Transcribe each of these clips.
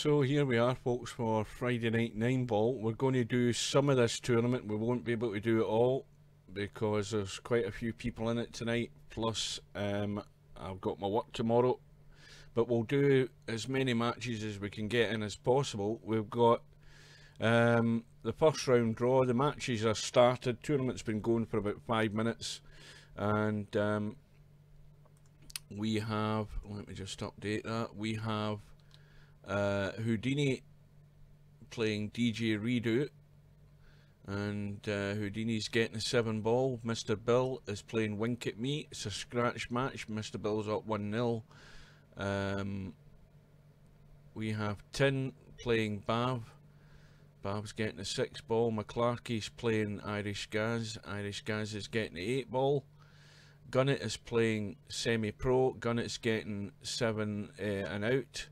So here we are, folks, for Friday night 9-ball. We're going to do some of this tournament. We won't be able to do it all because there's quite a few people in it tonight. Plus, I've got my work tomorrow. But we'll do as many matches as we can get in as possible. We've got the first round draw. The matches are started. Tournament's been going for about 5 minutes. And we have, let me just update that. We have Houdini playing DJ Redo, and Houdini's getting a 7-ball. Mr. Bill is playing Wink at Me. It's a scratch match. Mr. Bill's up 1-0. We have Tin playing Bav. Bav's getting a 6-ball. McClarkey's playing Irish Gaz. Irish Gaz is getting an 8-ball. Gunnett is playing Semi-Pro. Gunnett's getting 7 and out.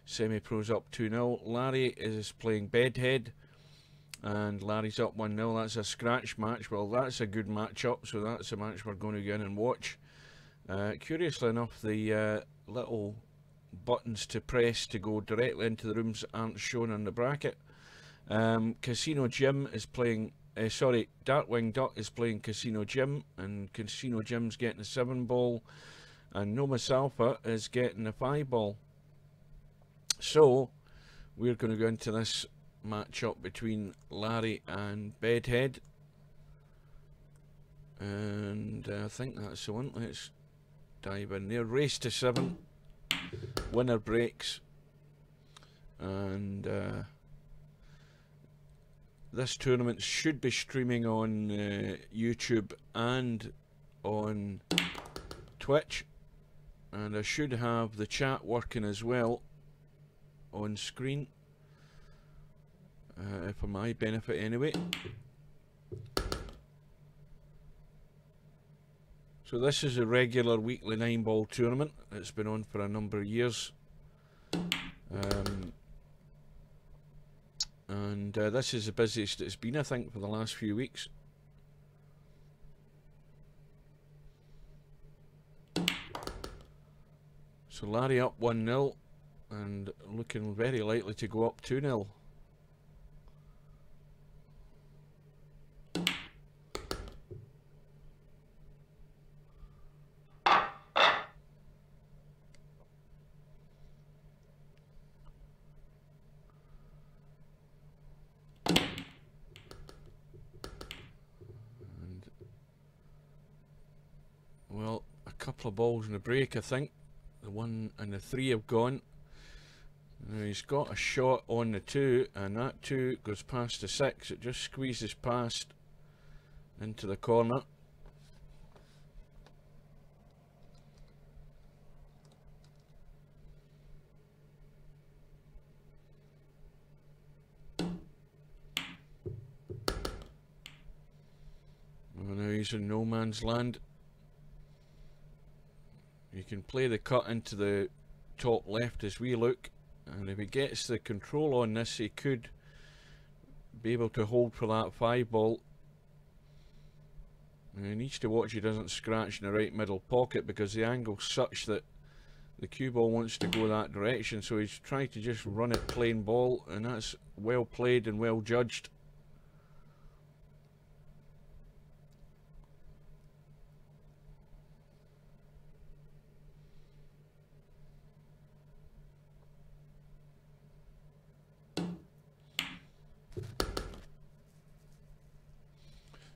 Semi-Pro's up 2-0. Larry is playing Bedhead, and Larry's up 1-0. That's a scratch match. Well, that's a good match-up, so that's a match we're going to go in and watch. Curiously enough, the little buttons to press to go directly into the rooms aren't shown on the bracket. Casino Jim is playing, Darkwing Duck is playing Casino Jim, and Casino Jim's getting a 7-ball, and Nomus Alpha is getting a 5-ball. So, we're going to go into this match-up between Larry and Bedhead. And I think that's the one. Let's dive in there. Race to 7. Winner breaks. And this tournament should be streaming on YouTube and on Twitch. And I should have the chat working as well on screen, for my benefit anyway. So this is a regular weekly 9-ball tournament. It's been on for a number of years, and this is the busiest it's been, I think, for the last few weeks. So Larry up 1-0 and looking very likely to go up 2-0. Well, a couple of balls in the break, I think. The 1 and the 3 have gone. Now he's got a shot on the 2, and that 2 goes past the 6. It just squeezes past into the corner. Oh, now he's in no man's land. You can play the cut into the top left as we look. And if he gets the control on this, he could be able to hold for that 5-ball. And he needs to watch he doesn't scratch in the right middle pocket, because the angle's such that the cue ball wants to go that direction. So he's trying to just run it plain ball, and that's well played and well judged.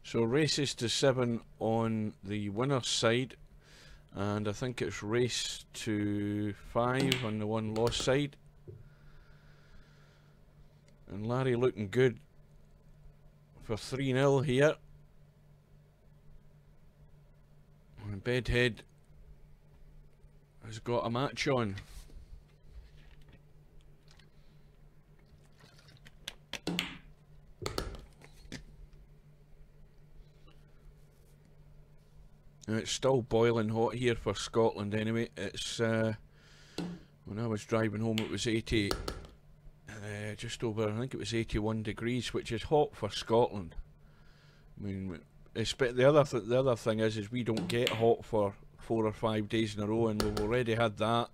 So races to 7 on the winner's side, and I think it's race to 5 on the one lost side. And Larry looking good for 3-0 here. And Bedhead has got a match on. It's still boiling hot here for Scotland anyway. It's when I was driving home it was 80, just over, I think it was 81 degrees, which is hot for Scotland. I mean, the other thing is we don't get hot for 4 or 5 days in a row, and we've already had that.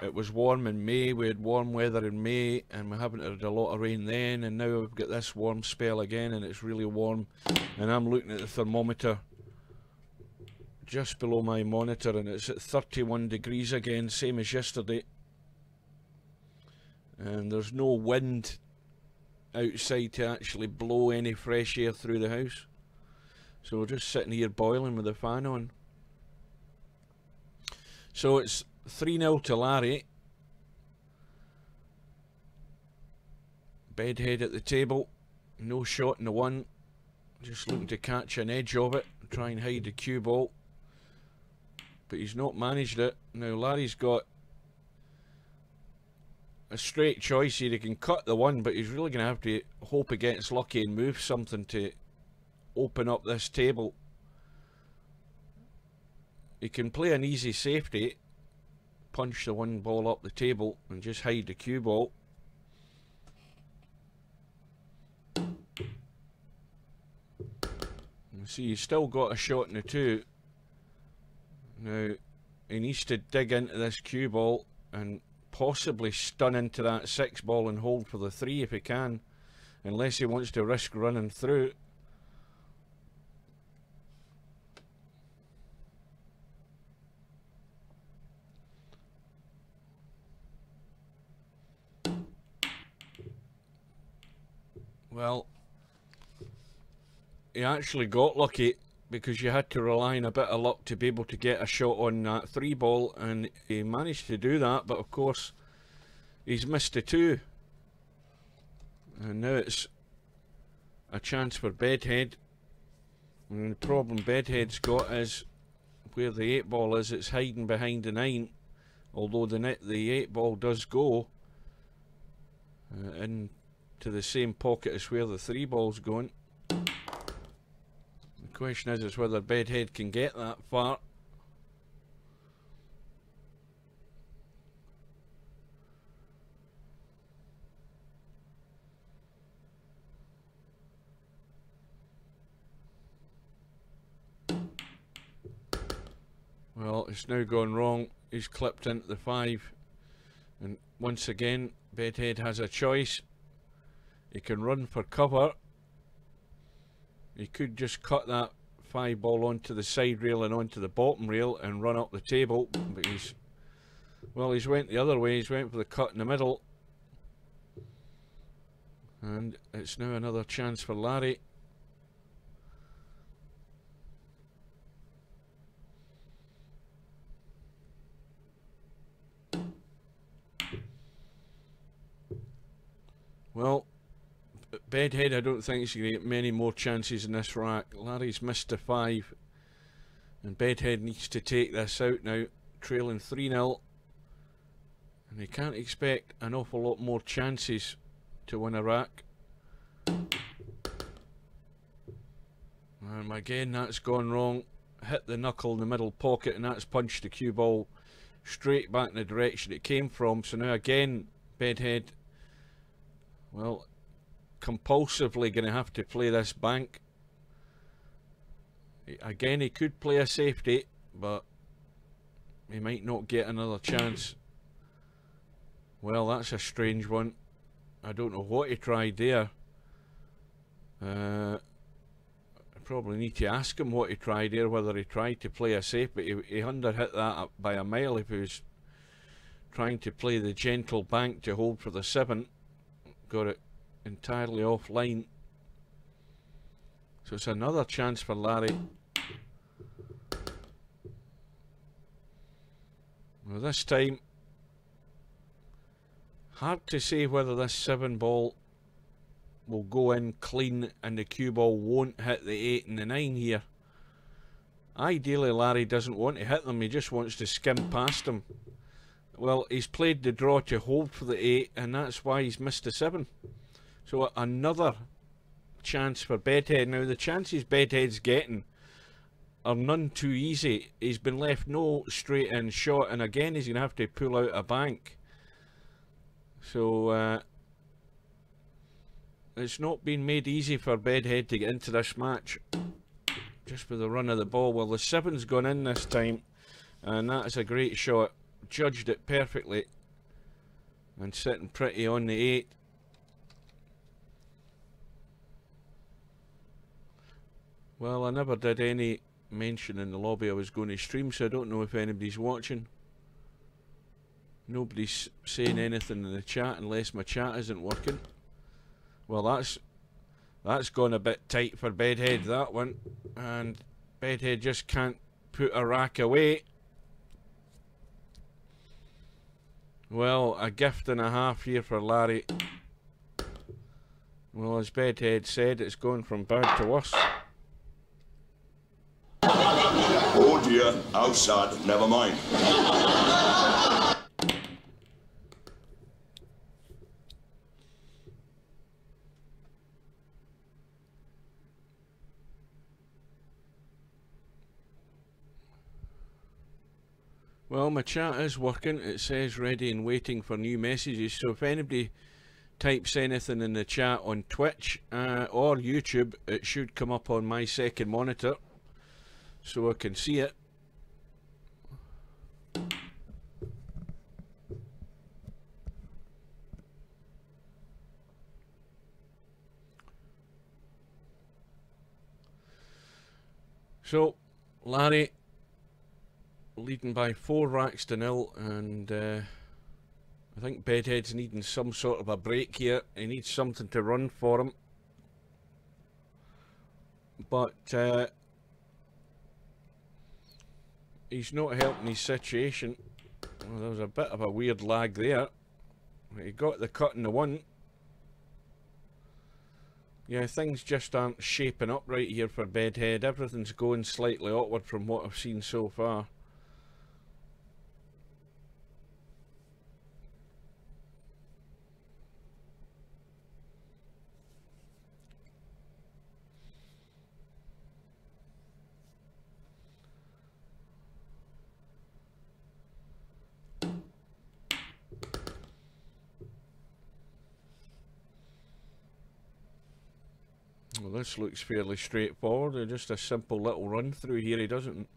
it was warm in May, we had warm weather in May, and we haven't had a lot of rain then, and now we've got this warm spell again, and it's really warm. And I'm looking at the thermometer just below my monitor, and it's at 31 degrees again, same as yesterday. And there's no wind outside to actually blow any fresh air through the house. So we're just sitting here boiling with the fan on. So it's 3-0 to Larry. Bedhead at the table. No shot in the one. Just looking to catch an edge of it. Try and hide the cue ball. But he's not managed it. Now Larry's got a straight choice here. He can cut the one, but he's really going to have to hope he gets lucky and move something to open up this table. He can play an easy safety, punch the one ball up the table and just hide the cue ball. You see, he's still got a shot in the two. Now he needs to dig into this cue ball and possibly stun into that 6 ball and hold for the 3 if he can, unless he wants to risk running through. Well, he actually got lucky, because you had to rely on a bit of luck to be able to get a shot on that 3 ball, and he managed to do that, but of course he's missed a 2. And now it's a chance for Bedhead. And the problem Bedhead's got is where the 8 ball is, it's hiding behind the 9, although the 8 ball does go into the same pocket as where the 3 ball's going. The question is whether Bedhead can get that far. Well, it's now gone wrong. He's clipped into the 5, and once again Bedhead has a choice. He can run for cover. He could just cut that 5 ball onto the side rail and onto the bottom rail and run up the table, but he's went the other way. He's went for the cut in the middle, and it's now another chance for Larry. Well, Bedhead, I don't think he's going to get many more chances in this rack. Larry's missed a 5, and Bedhead needs to take this out now, trailing 3-0, and he can't expect an awful lot more chances to win a rack. And again, that's gone wrong. Hit the knuckle in the middle pocket, and that's punched the cue ball straight back in the direction it came from. So now again, Bedhead, well, compulsively going to have to play this bank. Again, he could play a safety, but he might not get another chance. Well, that's a strange one. I don't know what he tried there. I probably need to ask him what he tried there, whether he tried to play a safe, but he under-hit that by a mile if he was trying to play the gentle bank to hold for the 7. Got it entirely offline. So it's another chance for Larry. Well, this time, hard to say whether this 7 ball will go in clean and the cue ball won't hit the 8 and the 9 here. Ideally, Larry doesn't want to hit them, he just wants to skim past them. Well, he's played the draw to hold for the 8, and that's why he's missed the 7. So another chance for Bedhead. Now, the chances Bedhead's getting are none too easy. He's been left no straight in shot, and again he's going to have to pull out a bank. So it's not been made easy for Bedhead to get into this match, just with the run of the ball. Well, the 7's gone in this time, and that is a great shot. Judged it perfectly. and sitting pretty on the 8. Well, I never did any mention in the lobby I was going to stream, so I don't know if anybody's watching. Nobody's saying anything in the chat unless my chat isn't working. Well, that's gone a bit tight for Bedhead, that one, and Bedhead just can't put a rack away. Well, a gift and a half here for Larry. Well, as Bedhead said, it's going from bad to worse. Oh dear, outside, never mind. Well, my chat is working. It says ready and waiting for new messages, so if anybody types anything in the chat on Twitch or YouTube, it should come up on my second monitor so I can see it. So, Larry leading by 4 racks to 0, and I think Bedhead's needing some sort of a break here. He needs something to run for him. But he's not helping his situation. Well, there was a bit of a weird lag there. He got the cut in the 1. Yeah, things just aren't shaping up right here for Bedhead. Everything's going slightly awkward from what I've seen so far. Well, this looks fairly straightforward. Just a simple little run through here. He doesn't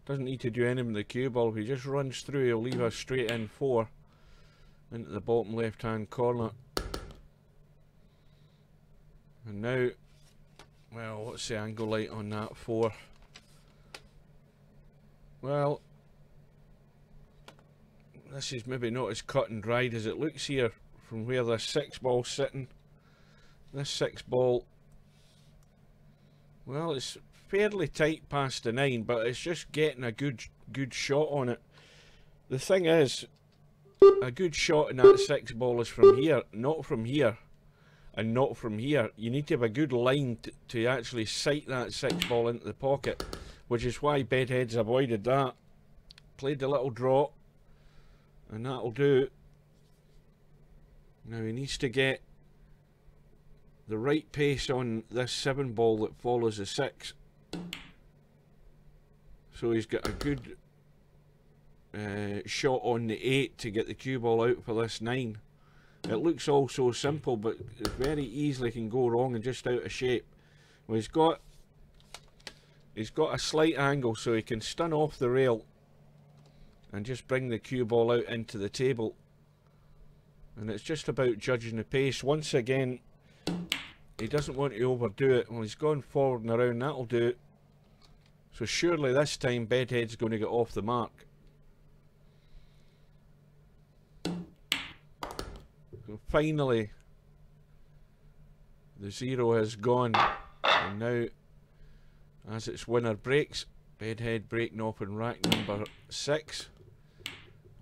need to do anything with the cue ball. If he just runs through, he'll leave a straight in 4 into the bottom left hand corner. And now, well, what's the angle light on that 4? Well, this is maybe not as cut and dried as it looks here from where the 6 ball's sitting. This 6 ball, well, it's fairly tight past the 9, but it's just getting a good shot on it. The thing is, a good shot in that 6 ball is from here, not from here, and not from here. You need to have a good line to actually sight that 6 ball into the pocket, which is why Bedhead's avoided that. Played the little draw, and that'll do. Now he needs to get the right pace on this 7 ball that follows the 6. So he's got a good shot on the 8 to get the cue ball out for this 9. It looks all so simple, but it very easily can go wrong and just out of shape. Well, he's got a slight angle so he can stun off the rail and just bring the cue ball out into the table. And it's just about judging the pace. Once again, he doesn't want to overdo it. Well, he's gone forward and around, that'll do it. So surely this time Bedhead's going to get off the mark. So finally, the 0 has gone. And now, as its winner breaks, Bedhead breaking off in rack number 6.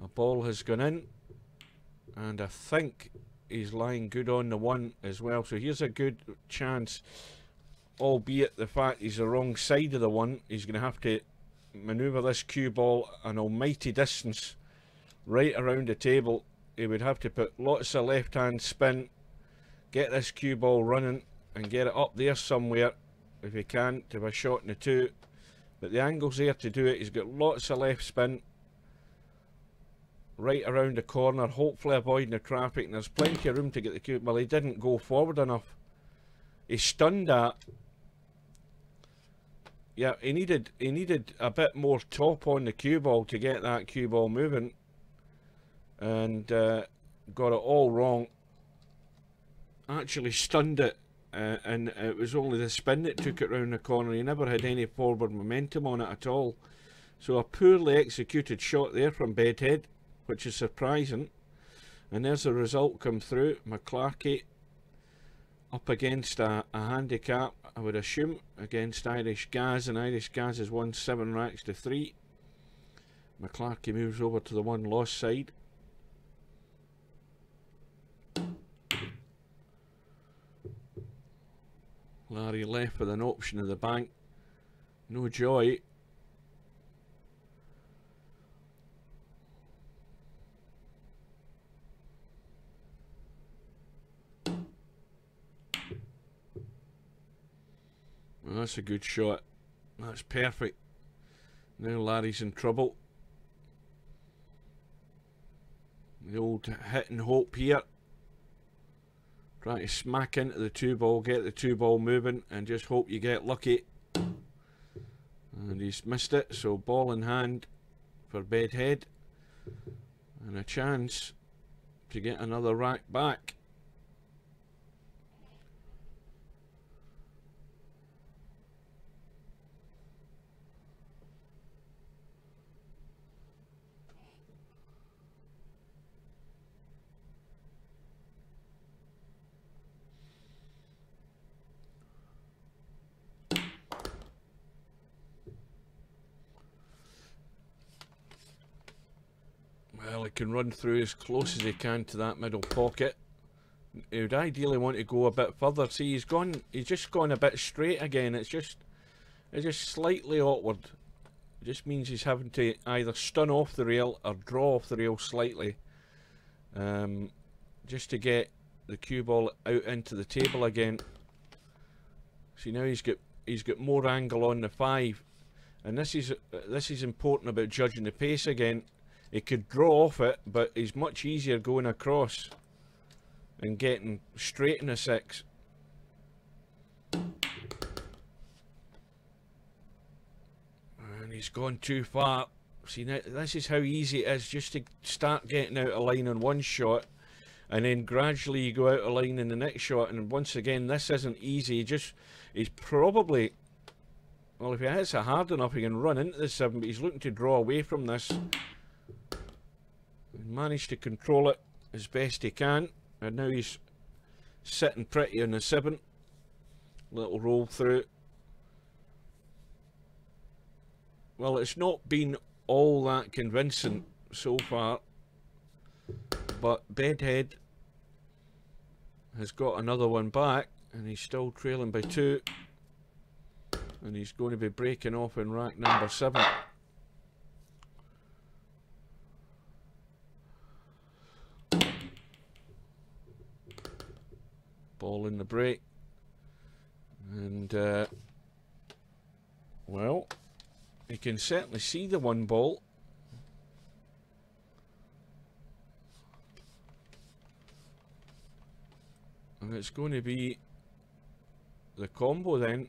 A ball has gone in. And I think he's lying good on the 1 as well, so here's a good chance, albeit the fact he's the wrong side of the 1. He's going to have to manoeuvre this cue ball an almighty distance right around the table. He would have to put lots of left hand spin, get this cue ball running and get it up there somewhere if he can to have a shot in the 2, but the angle's there to do it. He's got lots of left spin right around the corner, hopefully avoiding the traffic, and there's plenty of room to get the cue. Well, he didn't go forward enough. He stunned that. Yeah, he needed a bit more top on the cue ball to get that cue ball moving, and got it all wrong. Actually stunned it, and it was only the spin that took it round the corner. He never had any forward momentum on it at all. So a poorly executed shot there from Bedhead, which is surprising. And there's the result come through. McClarkey up against a handicap, I would assume, against Irish Gaz, and Irish Gaz has won 7 racks to 3. McClarkey moves over to the one loss side. Larry left with an option of the bank. No joy. Well, that's a good shot. That's perfect. Now Larry's in trouble. The old hit and hope here. Trying to smack into the 2-ball, get the 2-ball moving, and just hope you get lucky. And he's missed it, so ball in hand for Bedhead. And a chance to get another rack back. Well, he can run through as close as he can to that middle pocket. He would ideally want to go a bit further. See, he's just gone a bit straight again. It's just slightly awkward. It just means he's having to either stun off the rail or draw off the rail slightly, just to get the cue ball out into the table again. See, now he's got more angle on the 5, and this is important about judging the pace again. He could draw off it, but he's much easier going across and getting straight in a 6. And he's gone too far. See, now this is how easy it is just to start getting out of line on one shot, and then gradually you go out of line in the next shot. And once again, this isn't easy. He's probably, well, if he hits it hard enough, he can run into the 7, but he's looking to draw away from this. Managed to control it as best he can, and now he's sitting pretty on the 7. Little roll through. Well, it's not been all that convincing so far, but Bedhead has got another one back, and he's still trailing by 2, and he's going to be breaking off in rack number 7. Ball in the break, and well, you can certainly see the 1 ball. And it's going to be the combo then.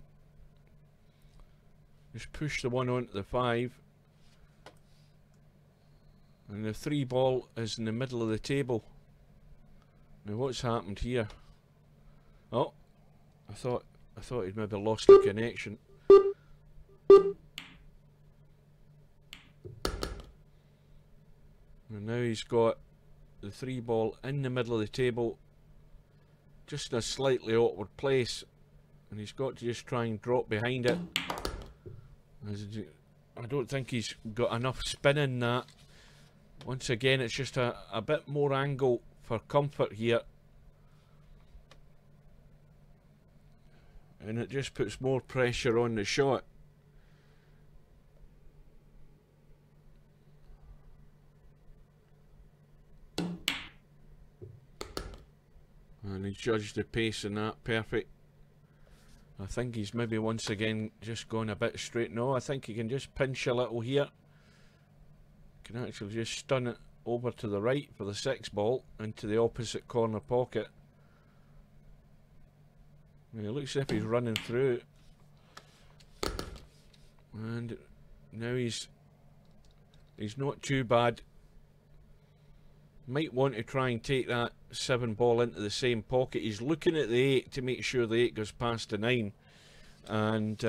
Just push the 1 onto the 5, and the 3 ball is in the middle of the table. Now what's happened here? Oh, I thought he'd maybe lost the connection. And now he's got the 3 ball in the middle of the table, just in a slightly awkward place, and he's got to just try and drop behind it. I don't think he's got enough spin in that. Once again, it's just a bit more angle for comfort here. And it just puts more pressure on the shot. And he judged the pace in that perfect. I think he's maybe once again just gone a bit straight. No, I think he can just pinch a little here. Can actually just stun it over to the right for the 6 ball into the opposite corner pocket. It looks as if he's running through, and now he's not too bad. Might want to try and take that 7 ball into the same pocket. He's looking at the 8 to make sure the 8 goes past the 9. And,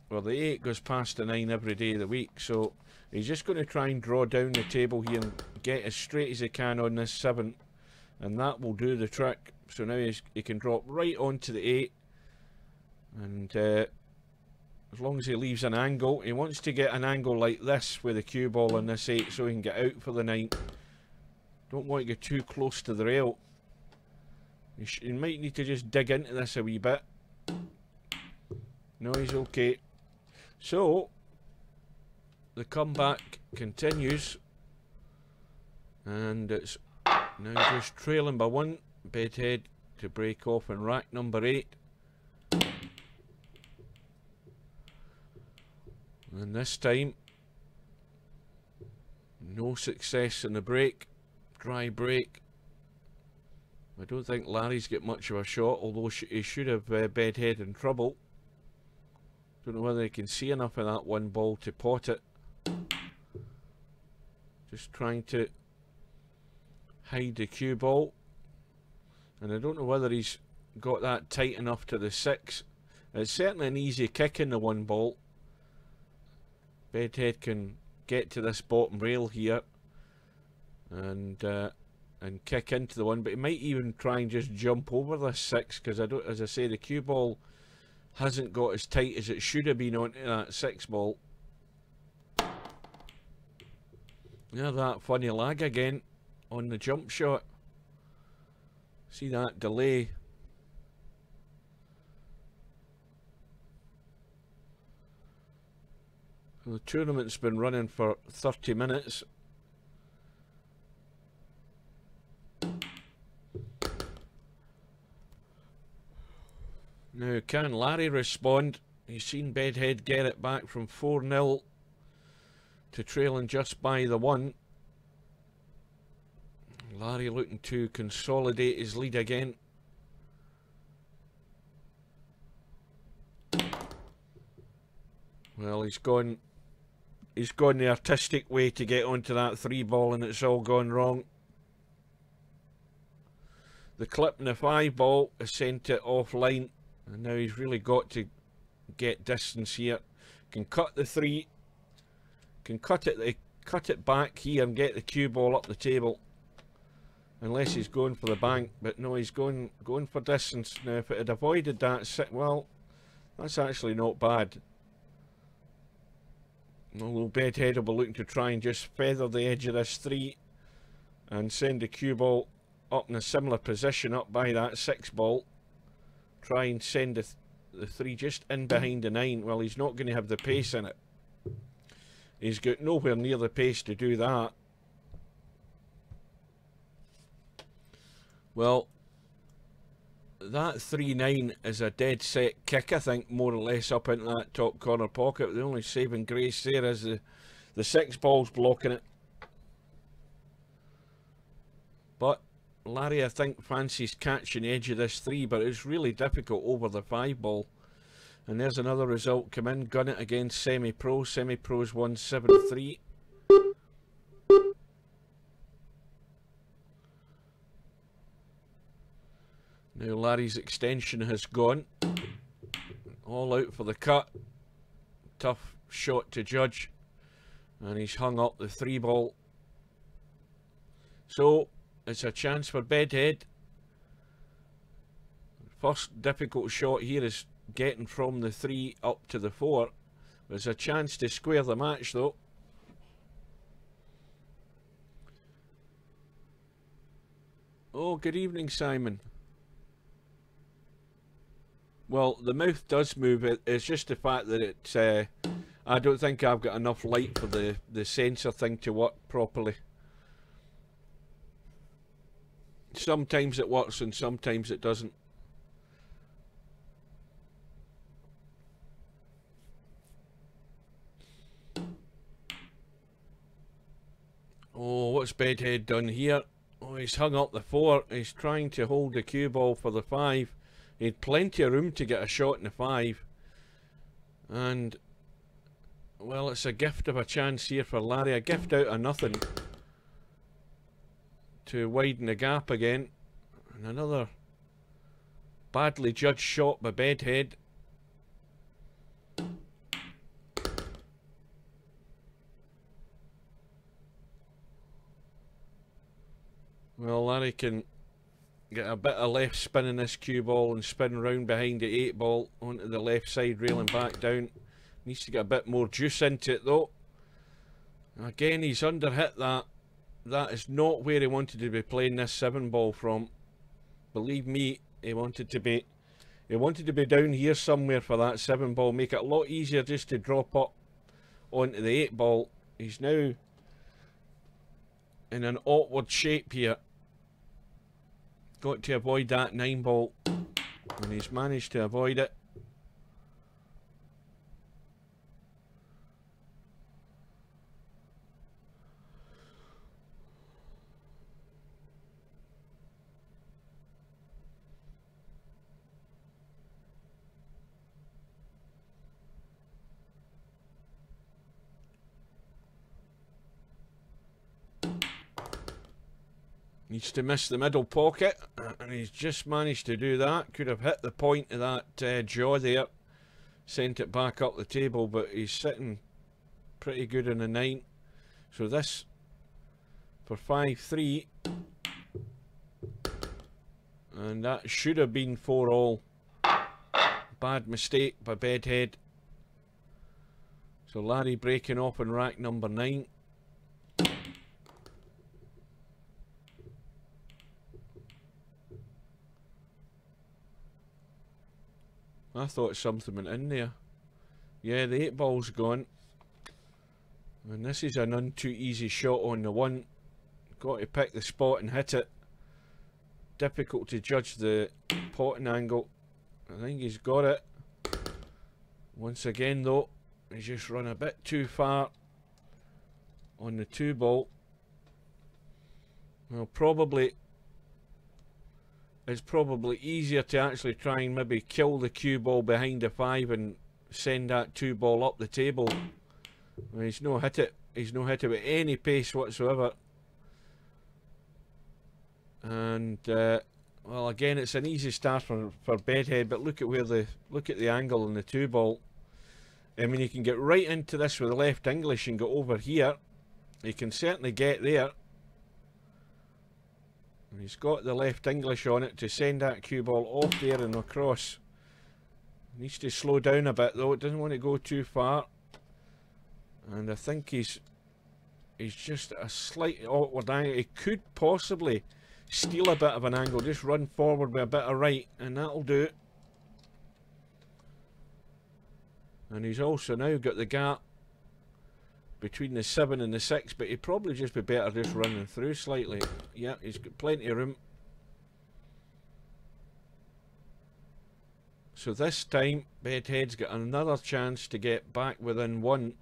well, the 8 goes past the 9 every day of the week. So he's just going to try and draw down the table here and get as straight as he can on this 7. And that will do the trick. So now he can drop right onto the 8. And as long as he leaves an angle, he wants to get an angle like this with the cue ball on this 8 so he can get out for the 9. Don't want to get too close to the rail. You might need to just dig into this a wee bit. No, he's okay. So, the comeback continues. And it's now just trailing by 1. Bedhead to break off in rack number 8. And this time, no success in the break. Dry break. I don't think Larry's got much of a shot, although he should have Bedhead in trouble. Don't know whether he can see enough of that 1 ball to pot it. Just trying to hide the cue ball. And I don't know whether he's got that tight enough to the 6. It's certainly an easy kick in the 1 ball. Bedhead can get to this bottom rail here and kick into the 1, but he might even try and just jump over this 6 because as I say, the cue ball hasn't got as tight as it should have been onto that 6 ball. Yeah, that funny lag again on the jump shot. See that delay. The tournament's been running for 30 minutes. Now, can Larry respond? He's seen Bedhead get it back from 4-0 to trailing just by the 1. Larry looking to consolidate his lead again. Well, he's gone the artistic way to get onto that 3 ball and it's all gone wrong. The clip in the 5 ball has sent it offline and now he's really got to get distance here. Can cut the 3, can cut it back here and get the cue ball up the table. Unless he's going for the bank, but no, he's going for distance. Now if it had avoided that, well, that's actually not bad. Although Bedhead will be looking to try and just feather the edge of this 3 and send the cue ball up in a similar position up by that 6 ball. Try and send the 3 just in behind the 9. Well, he's not going to have the pace in it. He's got nowhere near the pace to do that. Well, that 3-9 is a dead set kick, I think, more or less up into that top corner pocket. The only saving grace there is the 6 ball's blocking it. But Larry, I think, fancies catching the edge of this 3, but it's really difficult over the 5 ball. And there's another result come in. Gun it against Semi-Pro. Semi-Pro's won 7-3. Now Larry's extension has gone. All out for the cut. Tough shot to judge. And he's hung up the 3 ball. So it's a chance for Bedhead. First difficult shot here is getting from the 3 up to the 4. There's a chance to square the match though. Oh, good evening, Simon. Well, the mouth does move. It's just the fact that it's I don't think I've got enough light for the sensor thing to work properly. Sometimes it works and sometimes it doesn't. Oh, what's Bedhead done here? Oh, he's hung up the 4. He's trying to hold the cue ball for the 5. He had plenty of room to get a shot in the 5. And, well, it's a gift of a chance here for Larry. A gift out of nothing. to widen the gap again. And another badly judged shot by Bedhead. Well, Larry can get a bit of left spin in this cue ball and spin round behind the 8 ball onto the left side, railing back down. Needs to get a bit more juice into it though. Again, he's underhit that. That is not where he wanted to be playing this 7 ball from. Believe me, he wanted to be down here somewhere for that 7 ball. Make it a lot easier just to drop up onto the 8 ball. He's now in an awkward shape here. Got to avoid that 9 ball, and he's managed to avoid it. Needs to miss the middle pocket, and he's just managed to do that. Could have hit the point of that jaw there, sent it back up the table, but he's sitting pretty good in the 9. So this for 5-3, and that should have been 4-all. Bad mistake by Bedhead. So Larry breaking off in rack number 9. I thought something went in there. Yeah, the 8 ball's gone. And this is a none too easy shot on the 1. Got to pick the spot and hit it. Difficult to judge the potting angle. I think he's got it. Once again though, he's just run a bit too far on the 2 ball. Well, it's probably easier to actually try and maybe kill the cue ball behind the 5 and send that 2 ball up the table. Well, he's no hit it with any pace whatsoever. And well, again, it's an easy start for Bedhead, but look at the angle on the 2 ball. I mean, you can get right into this with the left English and go over here. You can certainly get there. He's got the left English on it to send that cue ball off there and across. Needs to slow down a bit though, it doesn't want to go too far. And I think he's just a slight awkward angle. He could possibly steal a bit of an angle, just run forward with a bit of right, and that'll do it. And he's also now got the gap between the 7 and the 6, but he'd probably just be better just running through slightly. Yeah, he's got plenty of room. So this time, Bedhead's got another chance to get back within 1.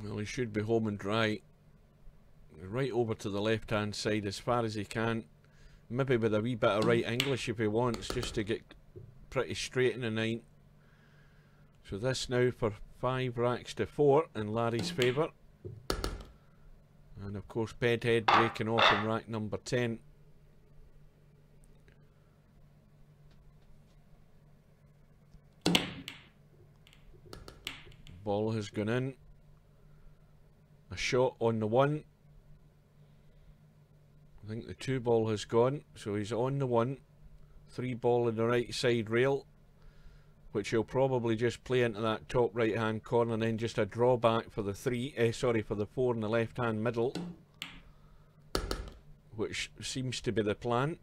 Well, he should be home and dry. Right over to the left hand side as far as he can. Maybe with a wee bit of right English if he wants, just to get pretty straight in the 9. So this now for 5 racks to 4 in Larry's favour. And of course Bedhead breaking off in rack number 10. Ball has gone in. A shot on the 1. I think the 2 ball has gone, so he's on the 1. 3 ball in the right side rail, which he'll probably just play into that top right hand corner, and then just a drawback for the 4 in the left hand middle, which seems to be the plan.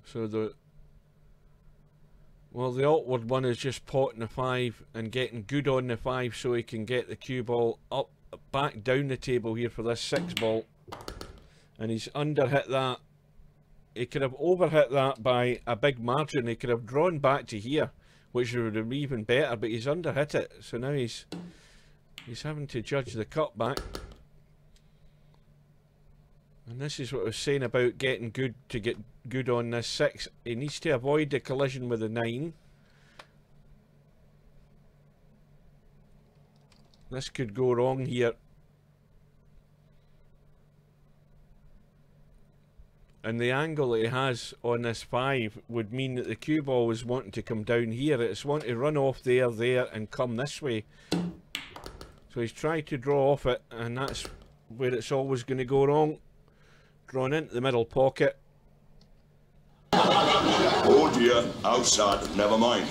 So the awkward one is just potting the 5 and getting good on the 5 so he can get the cue ball up, back down the table here for this 6 ball. And he's underhit that. he could have overhit that by a big margin. He could have drawn back to here, which would have been even better, but he's underhit it. So now he's having to judge the cutback. And this is what I was saying about getting good to get good on this 6. He needs to avoid the collision with the 9. This could go wrong here. And the angle that he has on this 5 would mean that the cue ball is wanting to come down here. It's wanting to run off there, and come this way. So he's tried to draw off it, and that's where it's always going to go wrong. Drawn into the middle pocket. Oh dear, outside, never mind.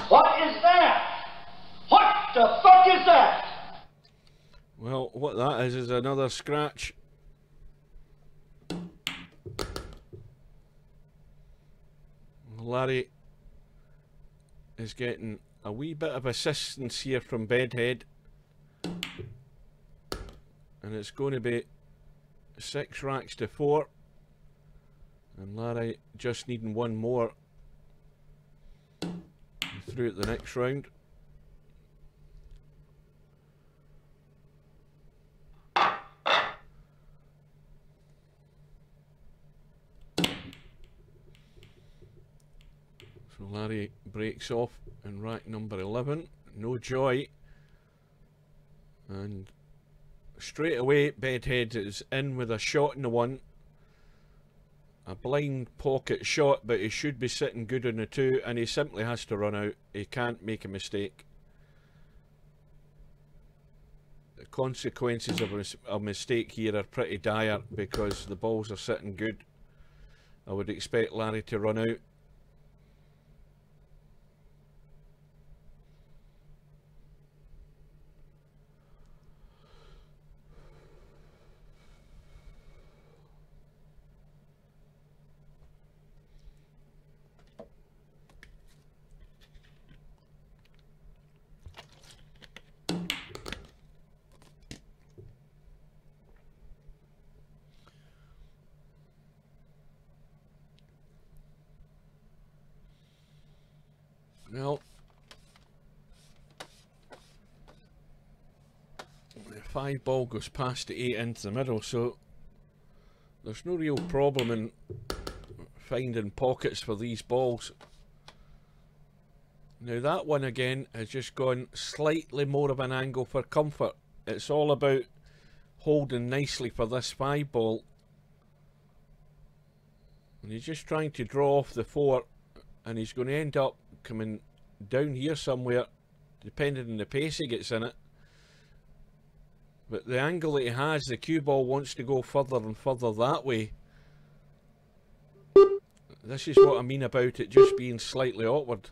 What is that? What the fuck is that? Well, what that is another scratch. Larry is getting a wee bit of assistance here from Bedhead, and it's going to be 6 racks to 4, and Larry just needing one more through at the next round. So Larry breaks off in rack number 11, no joy, and straight away Bedhead is in with a shot in the 1, a blind pocket shot, but he should be sitting good on the 2, and he simply has to run out. He can't make a mistake. The consequences of a mistake here are pretty dire because the balls are sitting good. I would expect Larry to run out. Well, the 5 ball goes past the 8 into the middle, so there's no real problem in finding pockets for these balls. Now that one again has just gone slightly more of an angle for comfort. It's all about holding nicely for this 5 ball. And he's just trying to draw off the 4, and he's going to end up coming down here somewhere, depending on the pace he gets in it. But the angle that he has, the cue ball wants to go further and further that way. This is what I mean about it just being slightly awkward.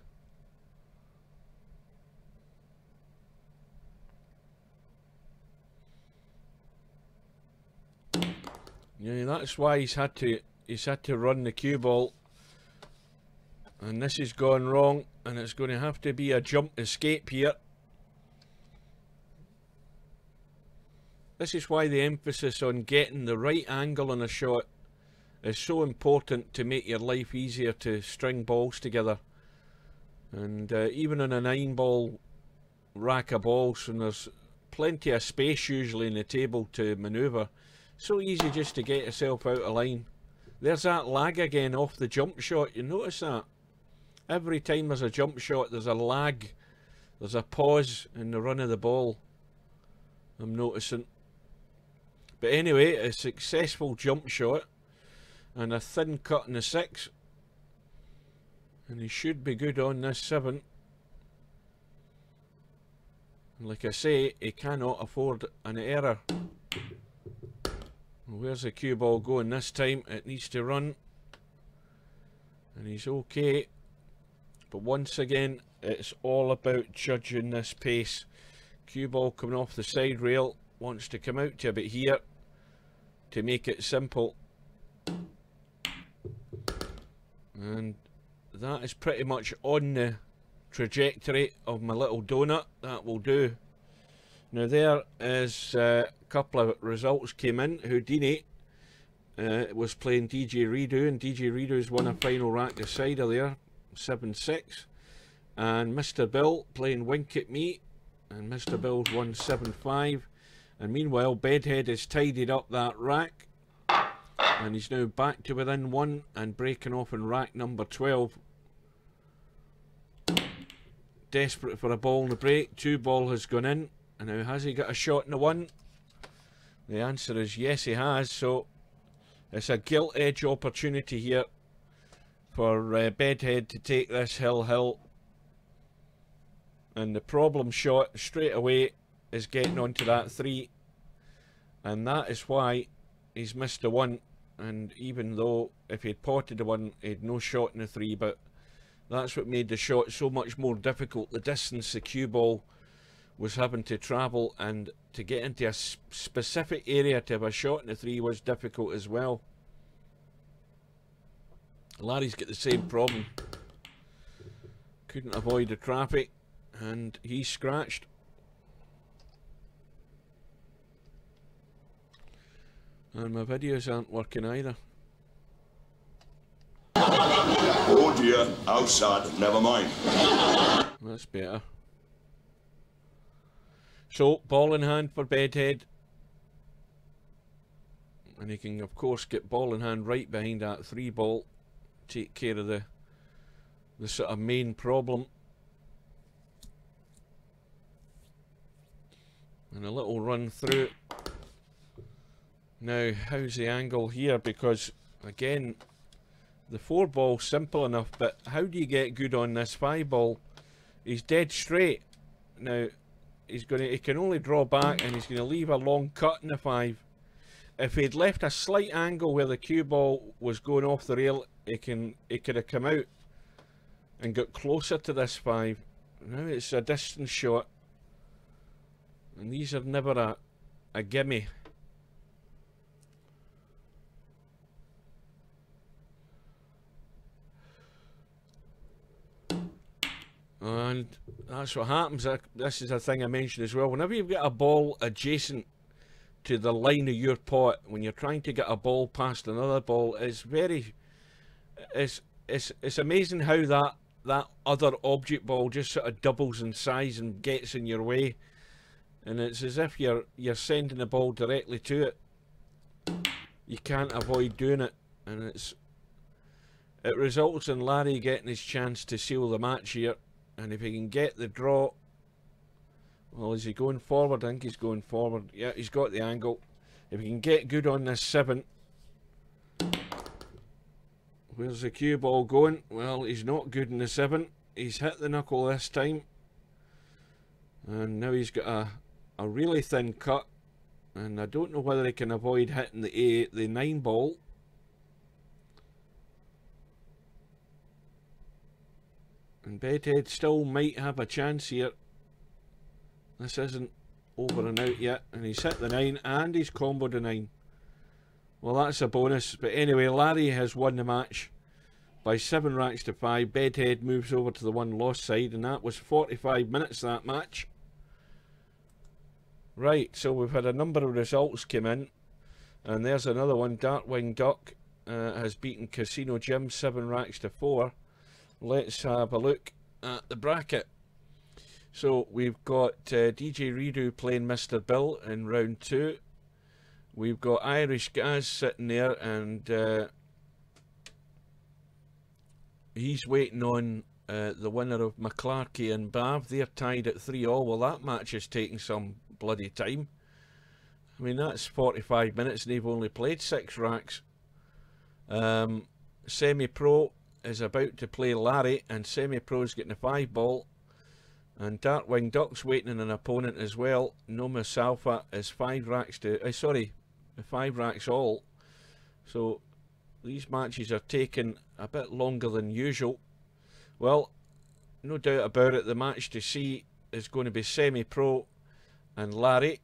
Yeah, that's why he's had to run the cue ball. And this has gone wrong, and it's going to have to be a jump escape here. This is why the emphasis on getting the right angle on a shot is so important to make your life easier to string balls together. And even on a 9 ball rack of balls, and there's plenty of space usually in the table to manoeuvre, so easy just to get yourself out of line. There's that lag again off the jump shot, you notice that? Every time there's a jump shot, there's a lag, there's a pause in the run of the ball, I'm noticing. But anyway, a successful jump shot and a thin cut in the 6, and he should be good on this 7. And like I say, he cannot afford an error. Where's the cue ball going this time? It needs to run, and he's okay. But once again, it's all about judging this pace. Cue ball coming off the side rail, wants to come out to about here to make it simple. And that is pretty much on the trajectory of my little donut. That will do. Now there is a couple of results came in. Houdini was playing DJ Redo, and DJ Redo's won a final rack decider there, 7-6. And Mr. Bill playing Wink at Me, and Mr. Bill's won 7-5. And meanwhile, Bedhead has tidied up that rack, and he's now back to within 1 and breaking off in rack number 12. Desperate for a ball in the break. 2 ball has gone in, and now has he got a shot in the 1? The answer is yes, he has. So it's a gilt edge opportunity here for Bedhead to take this hill. And the problem shot straight away is getting onto that 3, and that is why he's missed the 1. And even though if he'd potted the 1, he'd no shot in the 3, but that's what made the shot so much more difficult. The distance the cue ball was having to travel, and to get into a specific area to have a shot in the 3 was difficult as well. Larry's got the same problem. Couldn't avoid the traffic, and he's scratched. And my videos aren't working either. Oh dear, outside, never mind. That's better. So, ball in hand for Bedhead. And he can, of course, get ball in hand right behind that 3 ball. Take care of the sort of main problem. And a little run through. Now, how's the angle here? Because, again, the 4 ball's simple enough, but how do you get good on this 5 ball? He's dead straight. Now, he can only draw back, and he's going to leave a long cut in the 5. If he'd left a slight angle where the cue ball was going off the rail, it could have come out and got closer to this 5. Now it's a distance shot, and these are never a gimme. And that's what happens. This is a thing I mentioned as well. Whenever you've got a ball adjacent to the line of your pot, when you're trying to get a ball past another ball, it's amazing how that other object ball just sort of doubles in size and gets in your way. And it's as if you're sending the ball directly to it. You can't avoid doing it, and it results in Larry getting his chance to seal the match here. And if he can get the draw, well, is he going forward? I think he's going forward. Yeah, he's got the angle. If he can get good on this 7, where's the cue ball going? Well, he's not good in the 7. He's hit the knuckle this time, and now he's got a really thin cut, and I don't know whether he can avoid hitting the 9 ball. And Bedhead still might have a chance here. This isn't over and out yet, and he's hit the 9 and he's comboed the 9. Well, that's a bonus, but anyway, Larry has won the match by 7 racks to 5. Bedhead moves over to the 1 lost side, and that was 45 minutes, that match. Right, so we've had a number of results come in, and there's another one. Darkwing Duck has beaten Casino Jim 7 racks to 4. Let's have a look at the bracket. So we've got DJ Redo playing Mr. Bill in round 2. We've got Irish Gaz sitting there, and he's waiting on the winner of McClarkey and Bav. They're tied at 3-all. Well, that match is taking some bloody time. I mean, that's 45 minutes and they've only played 6 racks. Semi-Pro is about to play Larry, and Semi-Pro's getting a 5 ball. And Darkwing Duck's waiting on an opponent as well. Nomus Alpha is 5 racks to... 5 racks all. So these matches are taking a bit longer than usual. Well, no doubt about it, the match to see is going to be Semi-Pro and Larry.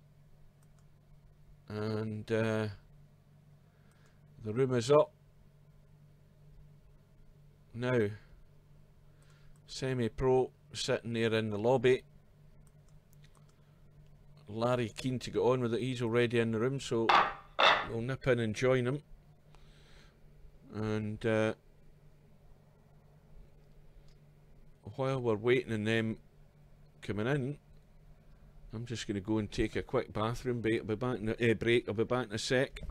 And the room is up. Now, Semi-Pro sitting there in the lobby. Larry keen to get on with it. He's already in the room, so we'll nip in and join him. And while we're waiting on them coming in, I'm just going to go and take a quick bathroom break. I'll be back in a sec.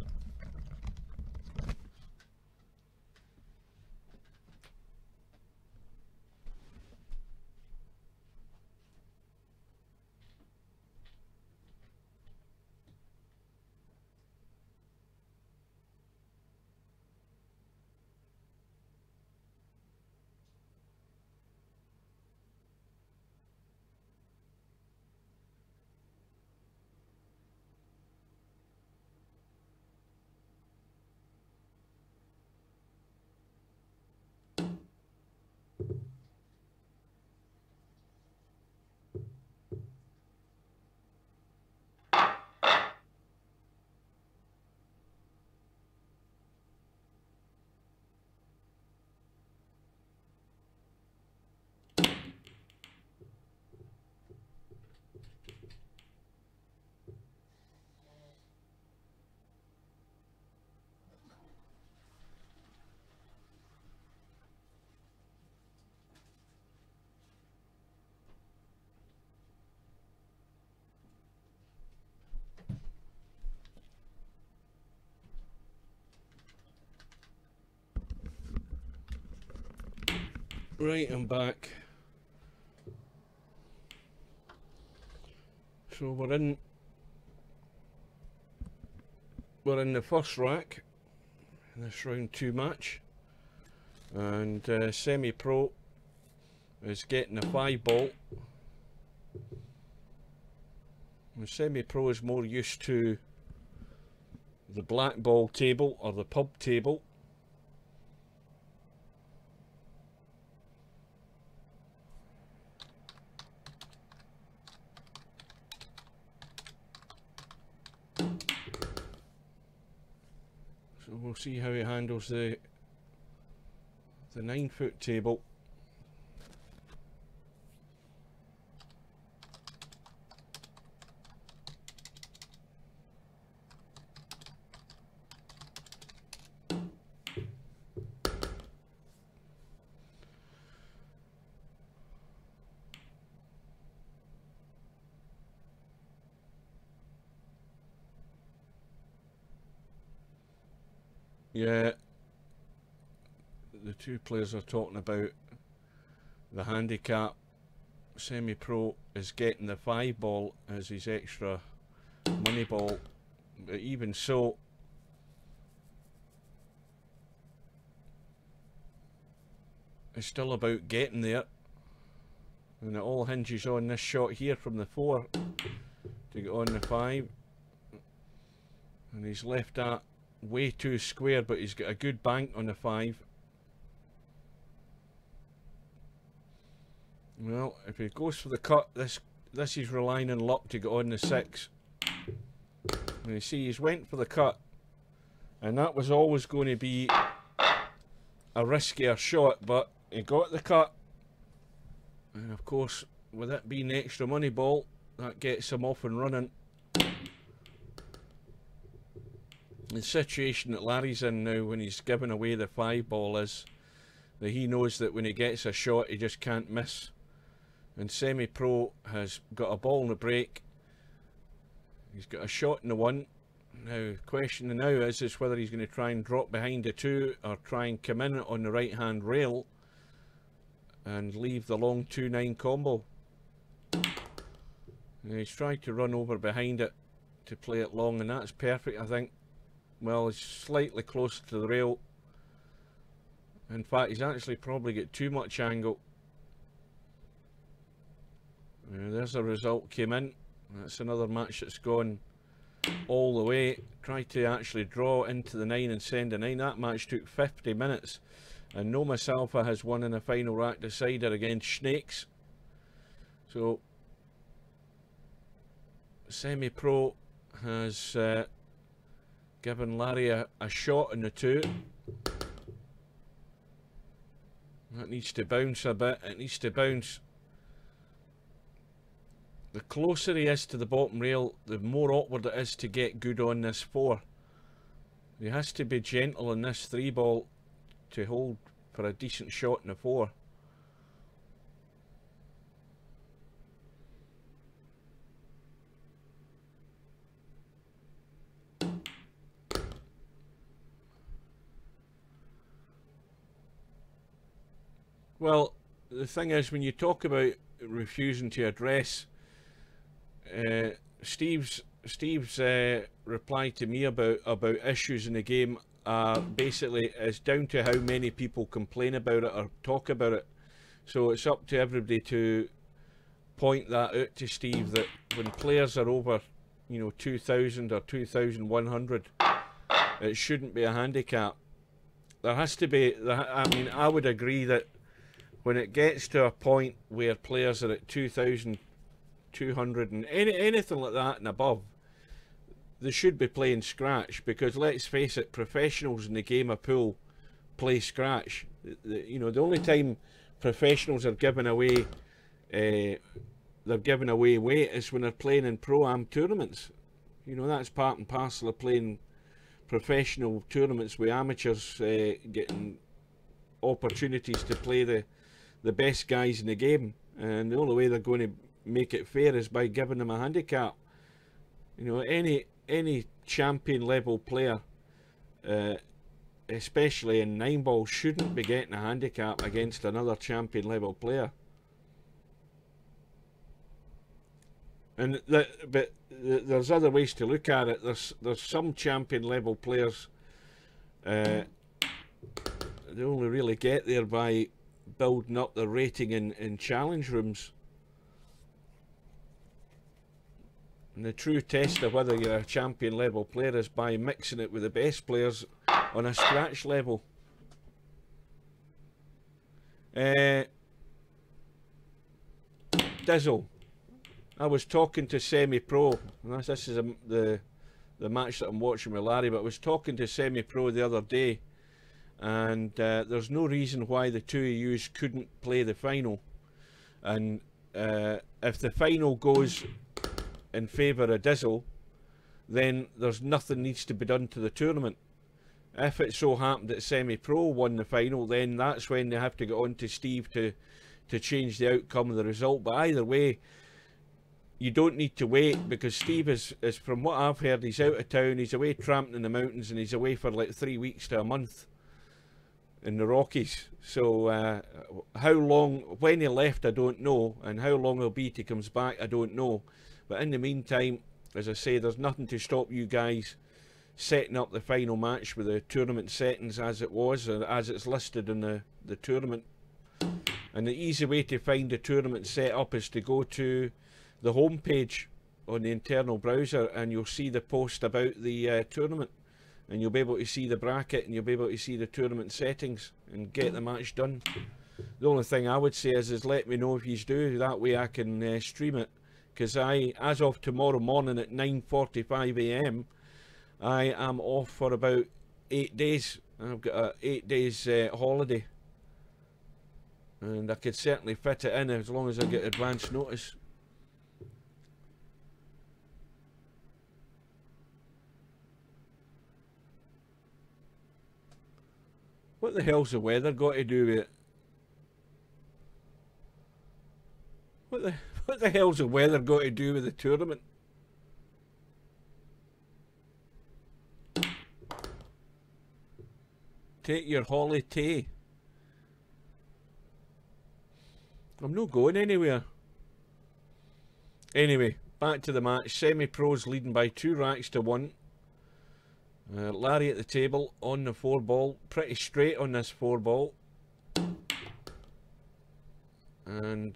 Right, I'm back. So we're in the first rack in this round 2 match, and Semi-Pro is getting a 5-ball. And Semi-Pro is more used to the black ball table or the pub table. So we'll see how he handles the 9-foot table. Yeah, the two players are talking about the handicap. Semi-Pro is getting the 5-ball as his extra money ball, but even so, it's still about getting there, and it all hinges on this shot here from the 4 to get on the 5, and he's left that way too square, but he's got a good bank on the 5. Well, if he goes for the cut, this is relying on luck to get on the 6. And you see, he's went for the cut, and that was always going to be a riskier shot, but he got the cut, and of course, with it being extra money ball, that gets him off and running. The situation that Larry's in now when he's giving away the 5-ball is that he knows that when he gets a shot he just can't miss, and Semi-Pro has got a ball in the break, he's got a shot in the 1. Now the question now is whether he's going to try and drop behind the 2 or try and come in on the right hand rail and leave the long 2-9 combo. And he's tried to run over behind it to play it long, and that's perfect, I think. Well, he's slightly closer to the rail. In fact, he's actually probably got too much angle. There's a result came in. That's another match that's gone all the way. Tried to actually draw into the 9 and send a 9. That match took 50 minutes. And Nomas Alpha has won in a final rack decider against Snakes. So, Semi-Pro has given Larry a shot in the 2. That needs to bounce a bit. It needs to bounce. The closer he is to the bottom rail, the more awkward it is to get good on this 4. He has to be gentle on this 3-ball to hold for a decent shot in the 4. Well, the thing is, when you talk about refusing to address, Steve's reply to me about issues in the game basically is down to how many people complain about it or talk about it. So it's up to everybody to point that out to Steve, that when players are over, you know, 2,000 or 2,100, it shouldn't be a handicap. There has to be. I mean, I would agree that when it gets to a point where players are at 2,200 and anything like that and above, they should be playing scratch, because let's face it, professionals in the game of pool play scratch. You know, the only time professionals are giving away weight is when they're playing in pro-am tournaments. You know, that's part and parcel of playing professional tournaments with amateurs, getting opportunities to play the best guys in the game, and the only way they're going to make it fair is by giving them a handicap. You know, any champion level player, especially in 9-ball, shouldn't be getting a handicap against another champion level player. And but there's other ways to look at it. There's some champion level players, they only really get there by building up their rating in challenge rooms. And the true test of whether you're a champion level player is by mixing it with the best players on a scratch level. Dizzle, I was talking to Semi-Pro, and this is the match that I'm watching with Larry, but I was talking to Semi-Pro the other day, and there's no reason why the two of you couldn't play the final. And if the final goes in favour of Dizzle, then there's nothing needs to be done to the tournament. If it so happened that Semi-Pro won the final, then that's when they have to get on to Steve to change the outcome of the result. But either way, you don't need to wait, because Steve is from what I've heard, he's out of town, he's away tramping in the mountains, and he's away for like 3 weeks to a month in the Rockies. So how long, when he left, I don't know, and how long he'll be till he comes back, I don't know. But in the meantime, as I say, there's nothing to stop you guys setting up the final match with the tournament settings as it was, or as it's listed in the tournament. And the easy way to find the tournament set up is to go to the home page on the internal browser, and you'll see the post about the tournament, and you'll be able to see the bracket, and you'll be able to see the tournament settings and get the match done. The only thing I would say is let me know if you do, that way I can stream it, because as of tomorrow morning at 9:45 AM, I am off for about 8 days. I've got a 8 days holiday, and I could certainly fit it in as long as I get advance notice. What the hell's the weather got to do with it? What the hell's the weather got to do with the tournament? Take your holiday. I'm not going anywhere. Anyway, back to the match. Semi-Pro's leading by 2 racks to 1. Larry at the table on the 4-ball, pretty straight on this 4-ball, and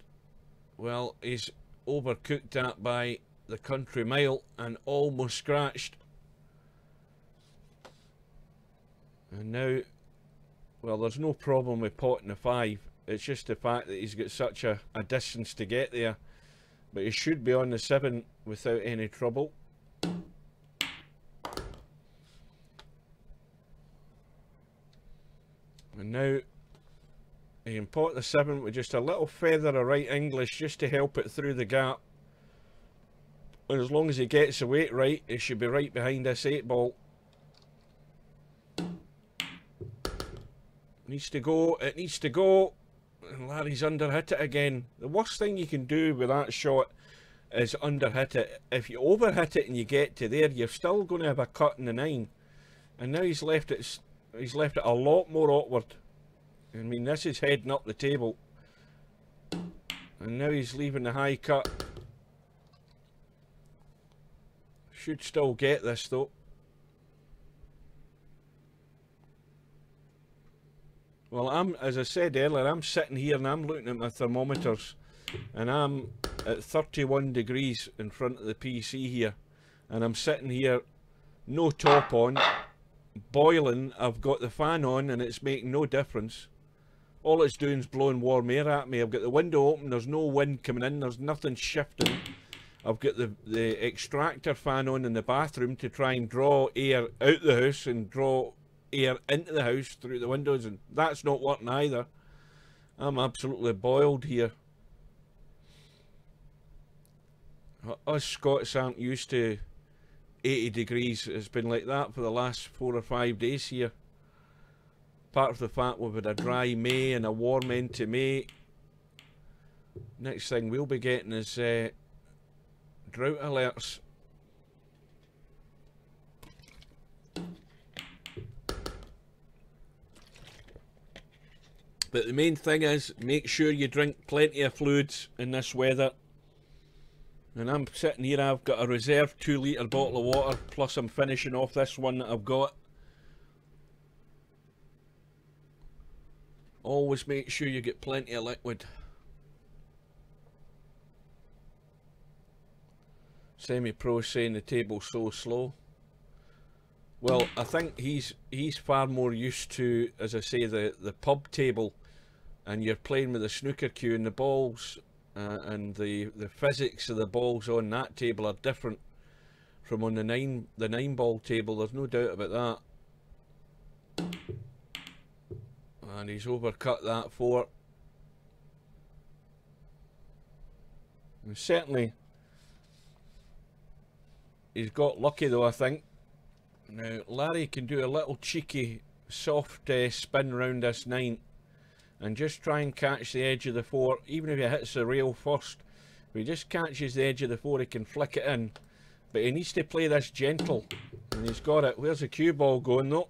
well, he's overcooked that by the country mile and almost scratched. And now, well, there's no problem with potting the 5, it's just the fact that he's got such a distance to get there, but he should be on the 7 without any trouble. And now he can pot the 7 with just a little feather of right English just to help it through the gap. And as long as he gets the weight right, he should be right behind this 8-ball. Needs to go. It needs to go. And Larry's under hit it again. The worst thing you can do with that shot is under hit it. If you over hit it and you get to there, you're still going to have a cut in the 9. And now he's left it. He's left it a lot more awkward. I mean, this is heading up the table. And now he's leaving the high cut. Should still get this though. Well, as I said earlier, I'm sitting here and I'm looking at my thermometers. And I'm at 31 degrees in front of the PC here. And I'm sitting here, no top on, boiling. I've got the fan on and it's making no difference. All it's doing is blowing warm air at me. I've got the window open, there's no wind coming in, there's nothing shifting. I've got the extractor fan on in the bathroom to try and draw air out the house and draw air into the house through the windows, and that's not working either. I'm absolutely boiled here. Us Scots aren't used to 80 degrees. It's been like that for the last 4 or 5 days here. Part of the fact we've had a dry May and a warm end to May. Next thing we'll be getting is drought alerts. But the main thing is, make sure you drink plenty of fluids in this weather. And I'm sitting here, I've got a reserve 2 litre bottle of water, plus I'm finishing off this one that I've got. Always make sure you get plenty of liquid. Semi-Pro saying the table's so slow. Well, I think he's far more used to, as I say, the pub table, and you're playing with the snooker cue, and the balls and the physics of the balls on that table are different from on the 9 ball table. There's no doubt about that. And he's overcut that 4. And certainly he's got lucky though, I think. Now Larry can do a little cheeky soft spin round this 9 and just try and catch the edge of the 4. Even if he hits the rail first, if he just catches the edge of the 4, he can flick it in. But he needs to play this gentle, and he's got it. Where's the cue ball going though?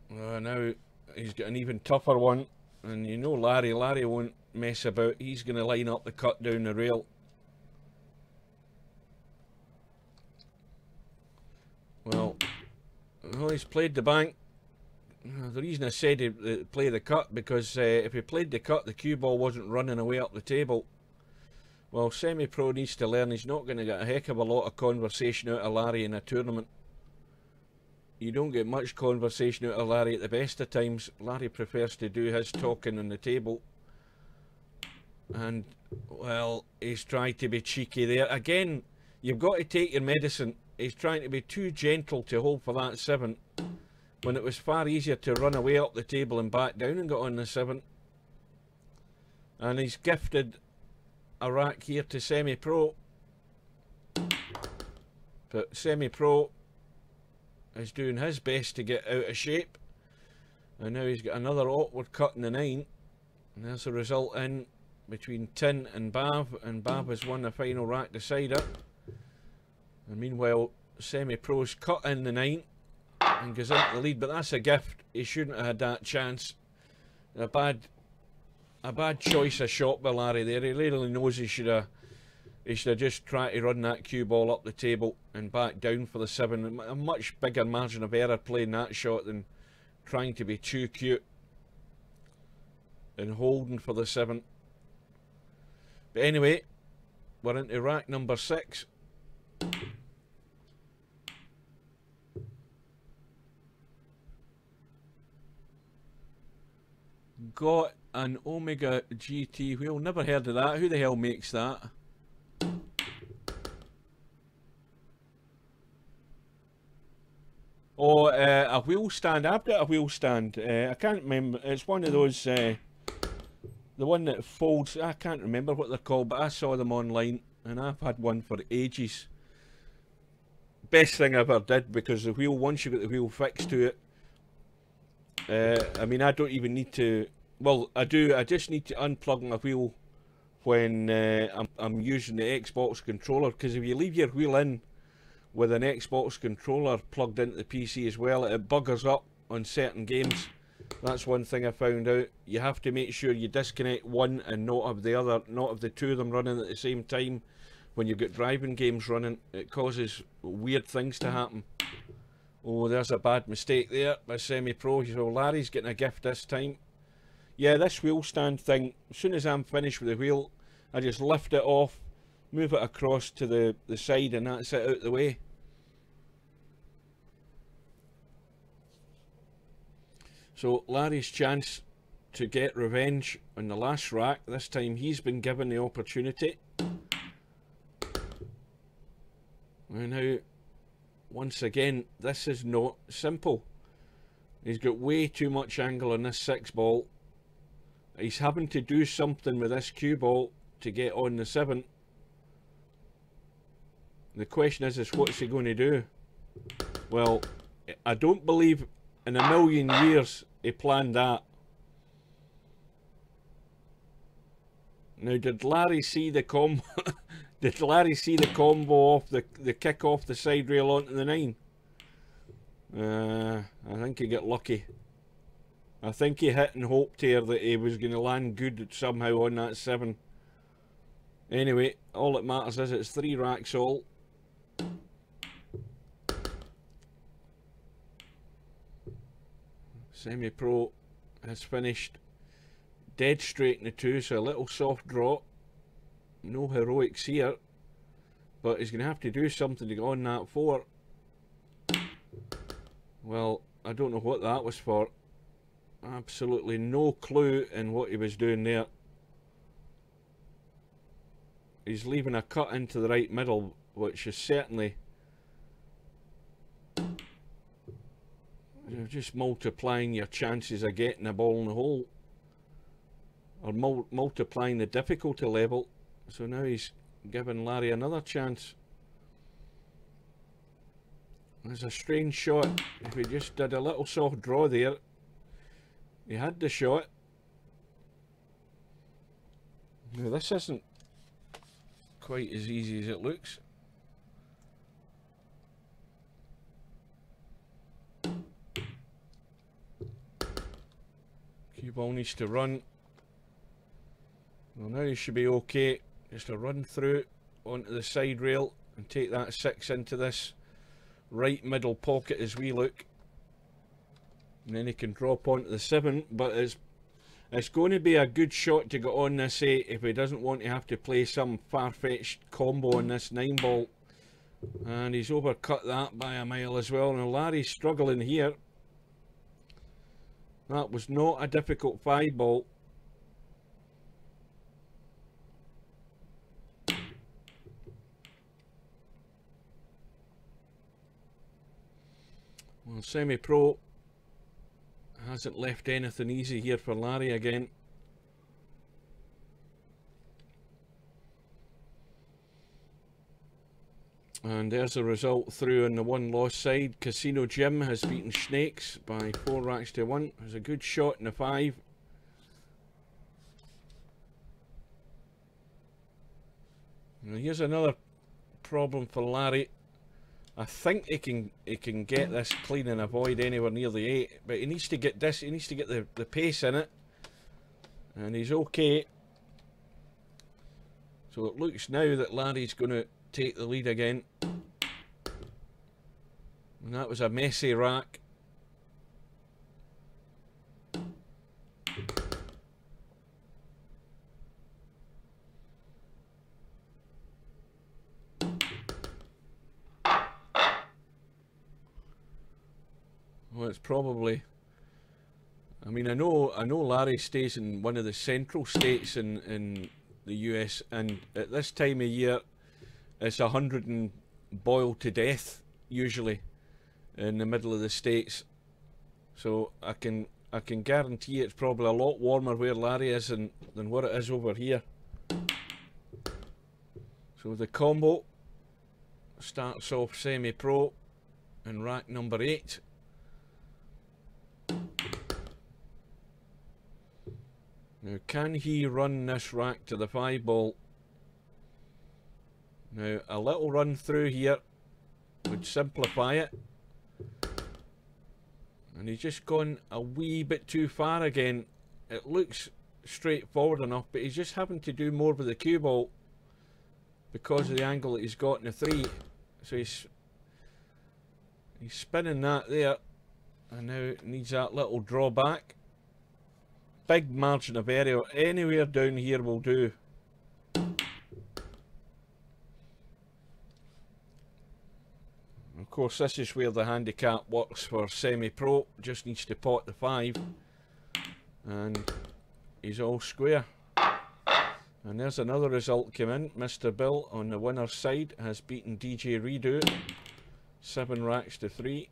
Now he's got an even tougher one, and you know Larry won't mess about. He's going to line up the cut down the rail. Well, he's played the bank. The reason I said he'd play the cut, because if he played the cut, the cue ball wasn't running away up the table. Well, Semi-Pro needs to learn he's not going to get a heck of a lot of conversation out of Larry in a tournament. You don't get much conversation out of Larry at the best of times. Larry prefers to do his talking on the table. And, well, he's tried to be cheeky there. Again, you've got to take your medicine. He's trying to be too gentle to hold for that 7, when it was far easier to run away up the table and back down and got on the 7. And he's gifted a rack here to Semi-Pro. But Semi-Pro is doing his best to get out of shape, and now he's got another awkward cut in the 9, and there's a result in between Tin and Bav, and Bav has won the final rack decider. And meanwhile Semi-Pro's cut in the 9 and goes into the lead, but that's a gift. He shouldn't have had that chance. A bad choice of shot by Larry there. He really knows he should have just tried to run that cue ball up the table and back down for the 7. A much bigger margin of error playing that shot than trying to be too cute and holding for the 7. But anyway, we're into rack number 6. Got an Omega GT wheel. Never heard of that. Who the hell makes that? Oh, a wheel stand. I've got a wheel stand. I can't remember. It's one of those, the one that folds. I can't remember what they're called, but I saw them online, and I've had one for ages. best thing I ever did, because the wheel, once you get the wheel fixed to it, I mean, I don't even need to, well, I do, I just need to unplug my wheel when I'm using the Xbox controller, because if you leave your wheel in with an Xbox controller plugged into the PC as well, it buggers up on certain games. That's one thing I found out. You have to make sure you disconnect one and not have the other, not have the two of them running at the same time. When you've got driving games running, it causes weird things to happen. Oh, there's a bad mistake there by Semi-Pro. So Larry's getting a gift this time. Yeah, this wheel stand thing, as soon as I'm finished with the wheel, I just lift it off, move it across to the side, and that's it out the way. So Larry's chance to get revenge on the last rack. This time he's been given the opportunity. And now, once again, this is not simple. He's got way too much angle on this 6 ball. He's having to do something with this cue ball to get on the 7. The question is what's he going to do? Well, I don't believe in a million years he planned that. Now, did Larry see the combo? Did Larry see the combo off the kick off the side rail onto the 9? I think he got lucky. I think he hit and hoped here that he was going to land good somehow on that 7. Anyway, all that matters is it's 3 racks all. Semi-Pro has finished dead straight in the 2, so a little soft draw. No heroics here, but he's going to have to do something to get on that 4. Well, I don't know what that was for. Absolutely no clue in what he was doing there. He's leaving a cut into the right middle, which is certainly just multiplying your chances of getting a ball in the hole, or multiplying the difficulty level. So now he's giving Larry another chance. There's a strange shot. If he just did a little soft draw there, he had the shot. Now this isn't quite as easy as it looks. Cue ball needs to run. Well, now he should be okay. Just to run through onto the side rail and take that 6 into this right middle pocket as we look. And then he can drop onto the 7, but it's going to be a good shot to get on this 8 if he doesn't want to have to play some far-fetched combo on this 9 ball. And he's overcut that by a mile as well. Now Larry's struggling here. That was not a difficult 5 ball. Well, Semi-Pro hasn't left anything easy here for Larry again. And there's the result through on the 1 loss side. Casino Jim has beaten Snakes by 4 racks to 1. There's a good shot in the 5. Now here's another problem for Larry. I think he can get this clean and avoid anywhere near the 8, but he needs to get this. He needs to get the pace in it, and he's okay. So it looks now that Larry's going to take the lead again, and that was a messy rack. Well, it's probably, I mean, I know Larry stays in one of the central states in the US, and at this time of year it's 100 and boiled to death usually in the middle of the states. So I can guarantee it's probably a lot warmer where Larry is than what it is over here. So the combo, starts off semi-pro in rack number 8. Now, can he run this rack to the 5 ball? Now, a little run through here would simplify it. And he's just gone a wee bit too far again. It looks straightforward enough, but he's just having to do more with the cue ball because of the angle that he's got in the 3. So he's spinning that there, and now needs that little drawback. Big margin of error anywhere down here will do. Of course, this is where the handicap works for semi-pro. Just needs to pot the 5, and he's all square. And there's another result come in. Mr. Bill on the winner's side has beaten DJ Redo 7 racks to 3.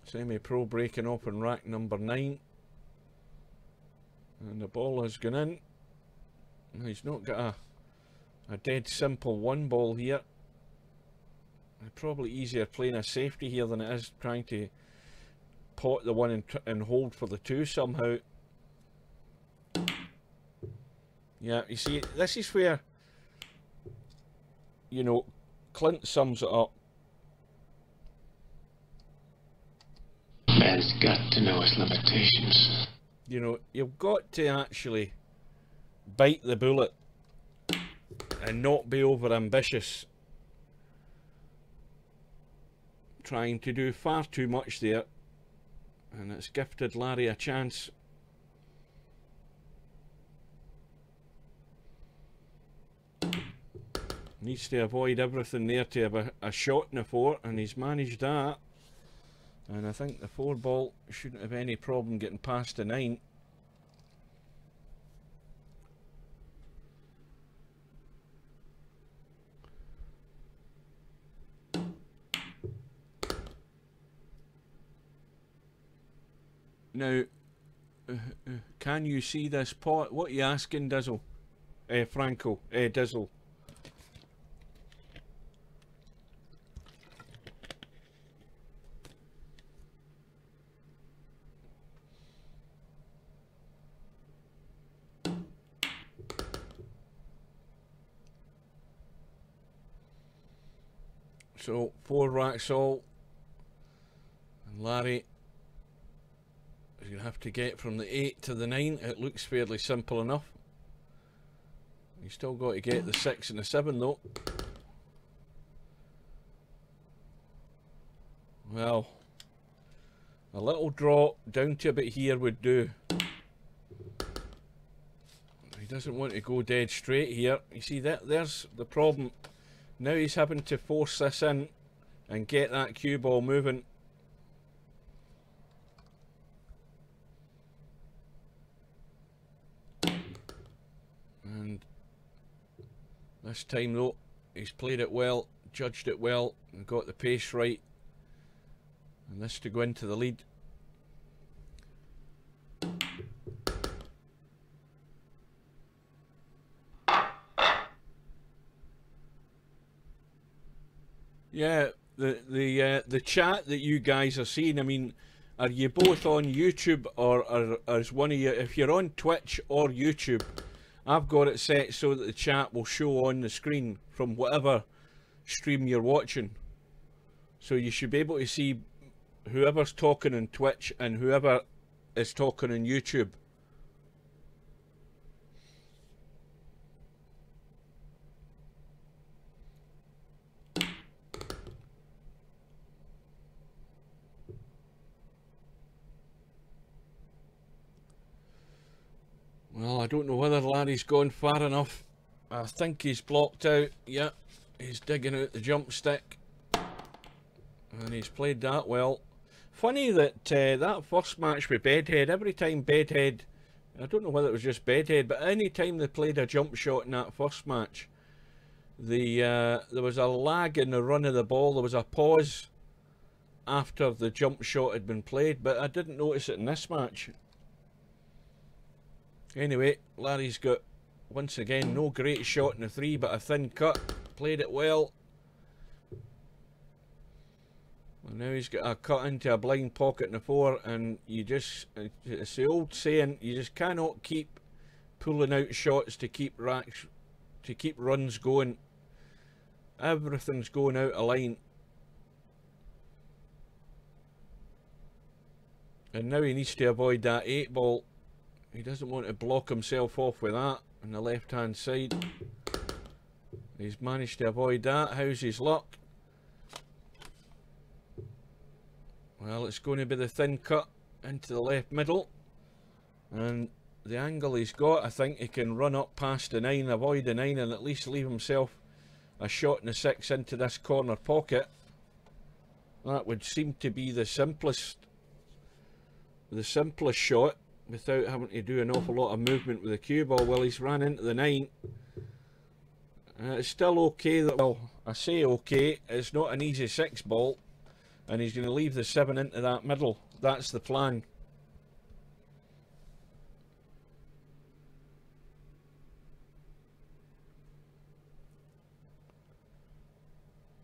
Semi-pro breaking up in rack number 9, and the ball has gone in. He's not got a dead simple 1 ball here. Probably easier playing a safety here than it is trying to pot the 1 and hold for the 2 somehow. Yeah, you see, this is where, you know, Clint sums it up. Man's got to know his limitations. You know, you've got to actually bite the bullet and not be over ambitious. Trying to do far too much there, and it's gifted Larry a chance. Needs to avoid everything there to have a shot in the 4, and he's managed that. And I think the 4 ball shouldn't have any problem getting past the 9. Now, can you see this pot? What are you asking, Dizzle? Franco, Dizzle. So 4 racks all, and Larry is going to have to get from the 8 to the 9. It looks fairly simple enough. He's still got to get the 6 and the 7 though. Well, a little draw down to a bit here would do. He doesn't want to go dead straight here. You see, there's the problem. Now he's having to force this in and get that cue ball moving. And this time though, he's played it well, judged it well, and got the pace right. And this to go into the lead. Yeah, the chat that you guys are seeing, I mean, are you both on YouTube, or is one of you, if you're on Twitch or YouTube, I've got it set so that the chat will show on the screen from whatever stream you're watching. So you should be able to see whoever's talking on Twitch and whoever is talking on YouTube. Well, I don't know whether Larry's gone far enough. I think he's blocked out. Yeah, he's digging out the jump stick. And he's played that well. Funny that that first match with Bedhead, every time Bedhead, I don't know whether it was just Bedhead, but any time they played a jump shot in that first match, there was a lag in the run of the ball. There was a pause after the jump shot had been played, but I didn't notice it in this match. Anyway, Larry's got, once again, no great shot in the 3, but a thin cut. Played it well. Well, now he's got a cut into a blind pocket in the 4, and you just, it's the old saying, you just cannot keep pulling out shots to keep runs going. Everything's going out of line. And now he needs to avoid that 8 ball. He doesn't want to block himself off with that on the left hand side. He's managed to avoid that. How's his luck? Well, it's going to be the thin cut into the left middle. And the angle he's got, I think he can run up past the 9, avoid the 9, and at least leave himself a shot in the 6 into this corner pocket. That would seem to be the simplest shot without having to do an awful lot of movement with the cue ball. Well, he's ran into the 9. It's still okay, well, I say okay, it's not an easy 6 ball, and he's going to leave the 7 into that middle. That's the plan.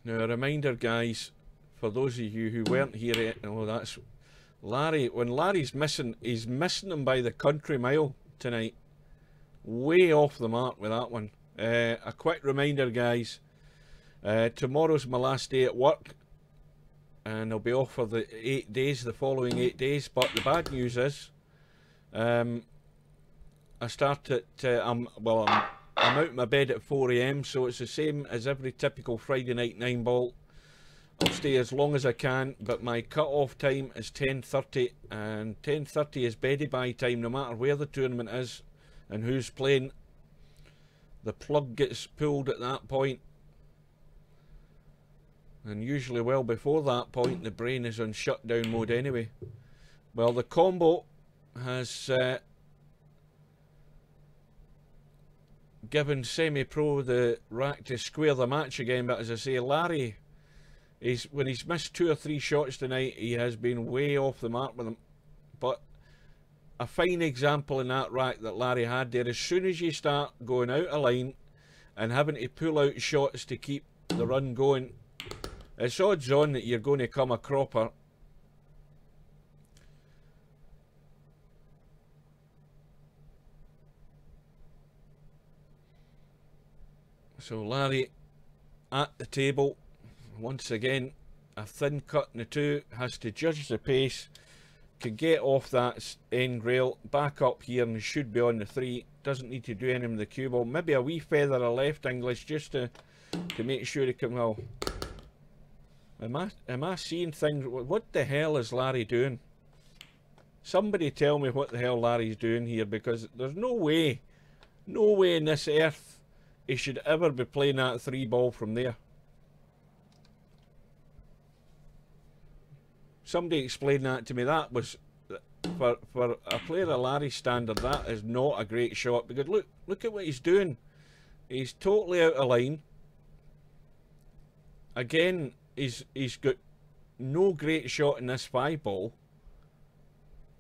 Now a reminder, guys, for those of you who weren't here yet, oh, that's Larry. When Larry's missing, he's missing him by the country mile tonight. Way off the mark with that one. A quick reminder, guys, tomorrow's my last day at work, and I'll be off for the 8 days, the following 8 days. But the bad news is, I start at, I'm out of my bed at 4 AM, so it's the same as every typical Friday night 9 ball. I'll stay as long as I can, but my cut-off time is 10:30, and 10:30 is beddy bye time, no matter where the tournament is and who's playing. The plug gets pulled at that point, and usually well before that point the brain is on shutdown mode anyway. Well, the combo has given Semi-Pro the rack to square the match again, but as I say, Larry, when he's missed 2 or 3 shots tonight, he has been way off the mark with them. But a fine example in that rack that Larry had there, as soon as you start going out of line and having to pull out shots to keep the run going, it's odds on that you're going to come a cropper. So Larry at the table, once again, a thin cut in the 2, has to judge the pace, can get off that end rail, back up here, and should be on the 3. Doesn't need to do anything with the cue ball. Maybe a wee feather of left English just to make sure he can. Well, am I seeing things? What the hell is Larry doing? Somebody tell me what the hell Larry's doing here, because there's no way in this earth he should ever be playing that 3 ball from there. Somebody explain that to me. That was, for a player of Larry's standard, that is not a great shot, because look at what he's doing. He's totally out of line. Again, he's got no great shot in this 5 ball.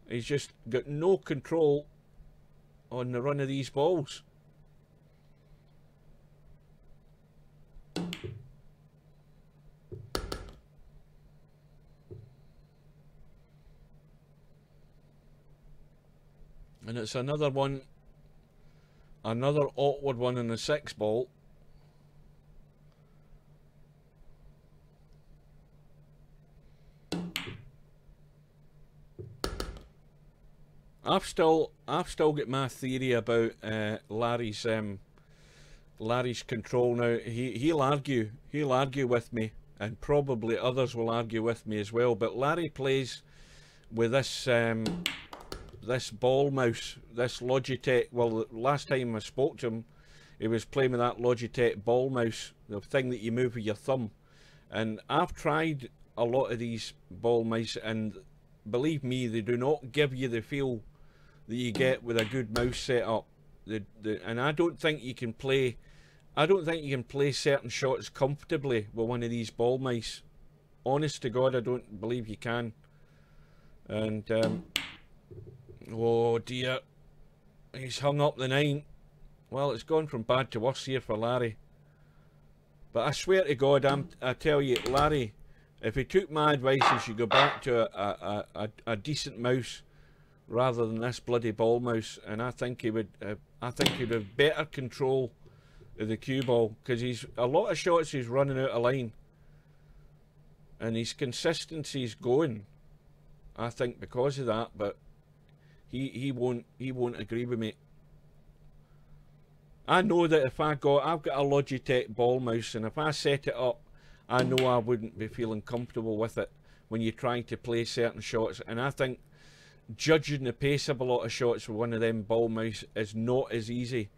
He's just got no control on the run of these balls. And it's another one, another awkward one in the 6 ball. I've still got my theory about Larry's control now. He'll argue with me, and probably others will argue with me as well. But Larry plays with this this ball mouse, this Logitech. Well, the last time I spoke to him, he was playing with that Logitech ball mouse, the thing that you move with your thumb. And I've tried a lot of these ball mice, and believe me, they do not give you the feel that you get with a good mouse setup. And I don't think you can play. I don't think you can play certain shots comfortably with one of these ball mice. Honest to God, I don't believe you can. And oh dear, he's hung up the 9. Well, it's gone from bad to worse here for Larry. But I swear to God, I tell you, Larry, If he took my advice, he should go back to a decent mouse rather than this bloody ball mouse. And I think he would. I think he'd have better control of the cue ball, because he's a lot of shots he's running out of line, and his consistency's going. I think because of that, but he won't agree with me. I know that if I've got a Logitech ball mouse, and if I set it up, I know I wouldn't be feeling comfortable with it when you're trying to play certain shots. And I think judging the pace of a lot of shots with one of them ball mice is not as easy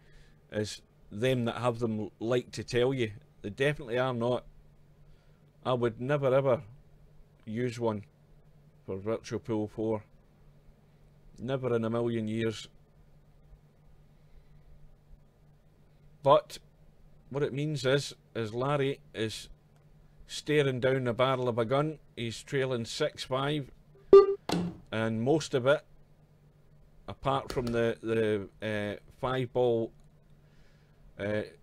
as them that have them like to tell you. They definitely are not. I would never ever use one for Virtual Pool 4. Never in a million years. But what it means is Larry is staring down the barrel of a gun. He's trailing 6-5, and most of it, apart from the 5-ball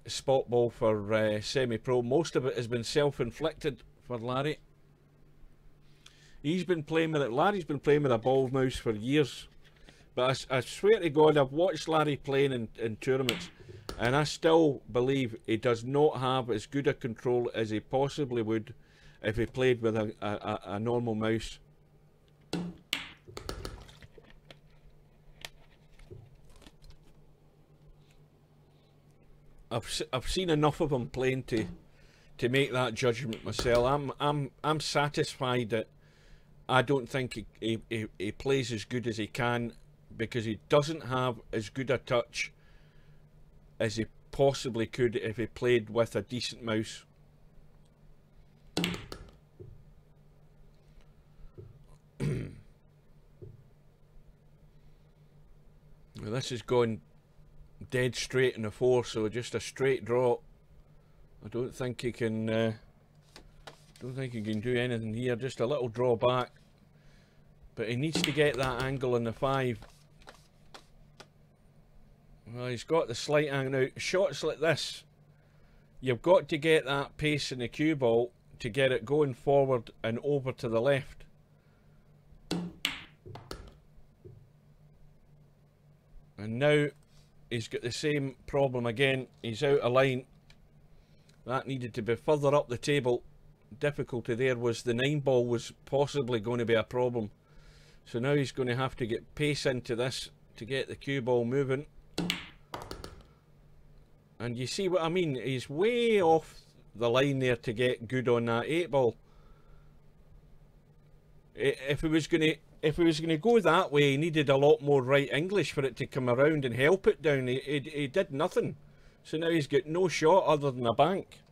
spot ball for semi-pro, most of it has been self-inflicted for Larry. He's been playing with it. Larry's been playing with a ball mouse for years, but I swear to God, I've watched Larry playing in tournaments, and I still believe he does not have as good a control as he possibly would if he played with a normal mouse. I've seen enough of him playing to make that judgment myself. I'm satisfied that I don't think he plays as good as he can, because he doesn't have as good a touch as he possibly could if he played with a decent mouse. Well, this is going dead straight in the 4, so just a straight draw. I don't think he can do anything here. Just a little draw back, but he needs to get that angle in the 5. Well, he's got the slight angle. Now, shots like this, you've got to get that pace in the cue ball to get it going forward and over to the left. And now he's got the same problem again. He's out of line. That needed to be further up the table. Difficulty there was the 9 ball was possibly going to be a problem. So now he's going to have to get pace into this to get the cue ball moving. And you see what I mean? He's way off the line there to get good on that 8 ball. If he was going to go that way, he needed a lot more right English for it to come around and help it down. He did nothing. So now he's got no shot other than a bank.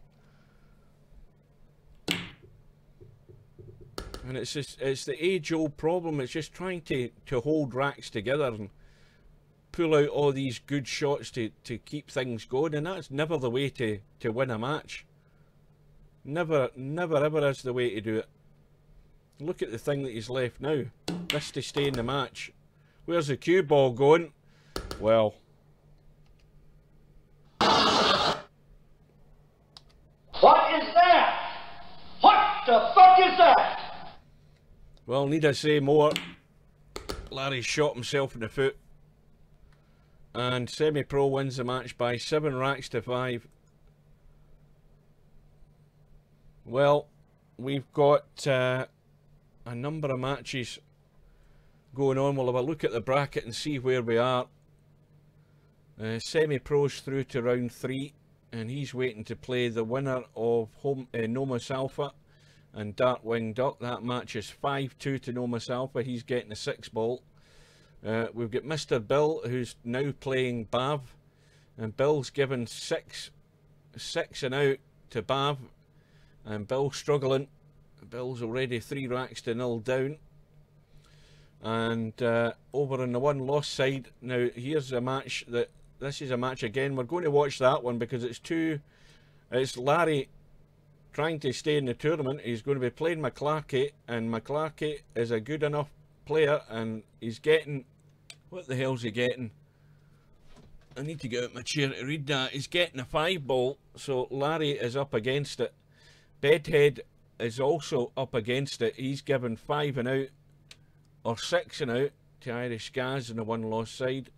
And it's the age-old problem. It's just trying to hold racks together and pull out all these good shots to keep things going, and that's never the way to win a match. Never ever is the way to do it. Look at the thing that he's left now. This to stay in the match. Where's the cue ball going? Well, What is that? What the fuck is that? well, need I say more? Larry shot himself in the foot, and Semi-Pro wins the match by 7 racks to 5. Well, we've got a number of matches going on. We'll have a look at the bracket and see where we are. Semi-Pro's through to round 3, and he's waiting to play the winner of Nomos Alpha and Darkwing Duck. That match is 5-2 to Nomos Alpha. He's getting a 6 ball. We've got Mr. Bill, who's now playing Bav, and Bill's given 6 and out to Bav, and Bill's struggling. Bill's already 3 racks to 0 down. And over on the one loss side, now here's a match this is a match again. We're going to watch that one because it's Larry trying to stay in the tournament. He's going to be playing McClarkey, and McClarkey is a good enough player, and he's getting, what the hell's he getting? I need to get out my chair to read that. He's getting a 5 ball, so Larry is up against it. Bedhead is also up against it. He's given 5 and out, or 6 and out, to Irish Gaz in the one-loss side.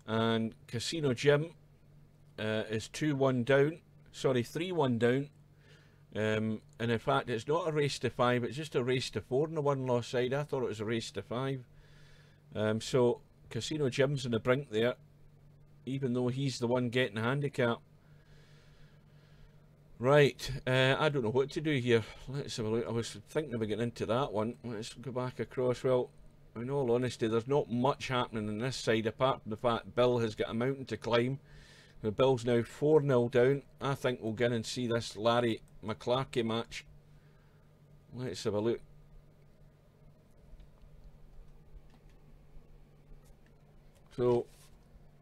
And Casino Jim is 2-1 down. Sorry, 3-1 down. And in fact, it's not a race to 5, it's just a race to 4 in the one-loss side. I thought it was a race to 5. So Casino Jim's on the brink there, even though he's the one getting the handicap. Right, I don't know what to do here. Let's have a look. I was thinking about getting into that one. Let's go back across. Well, in all honesty, there's not much happening on this side, apart from the fact Bill has got a mountain to climb. The Bill's now 4-0 down. I think we'll get and see this Larry McClarkey match. Let's have a look. So,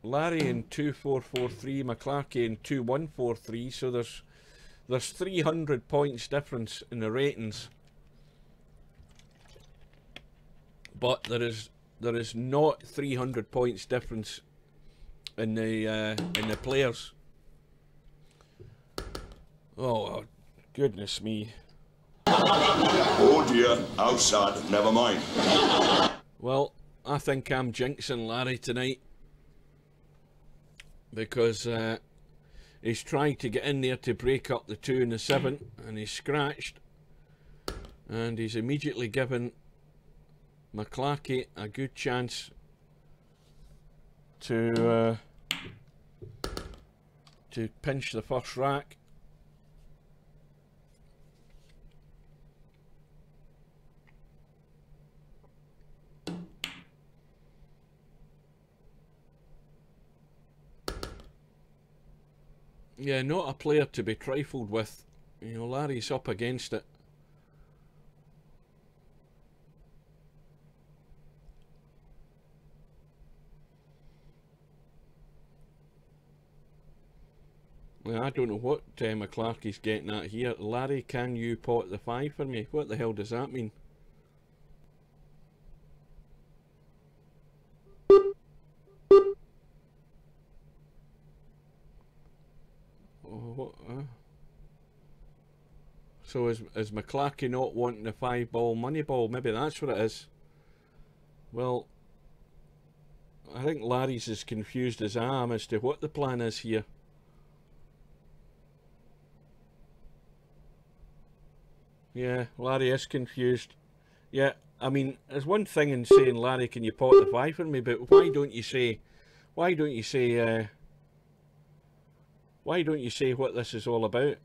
Larry in 2-4-4-3, McClarkey in 2-1-4-3. So there's 300 points difference in the ratings. But there is not 300 points difference in the players. Oh, goodness me. Oh dear, outside, never mind. Well, I think I'm jinxing Larry tonight, because he's trying to get in there to break up the 2 and the 7, and he's scratched, and he's immediately given McClarkey a good chance to pinch the first rack. Yeah, not a player to be trifled with. You know, Larry's up against it. Well, I don't know what McClarkey's getting at here. Larry, can you pot the 5 for me? What the hell does that mean? So is McClarkey not wanting the 5-ball money ball? Maybe that's what it is. Well, I think Larry's as confused as I am as to what the plan is here. Yeah, Larry is confused. Yeah, I mean, there's one thing in saying, Larry, can you pot the 5 for me? But why don't you say what this is all about?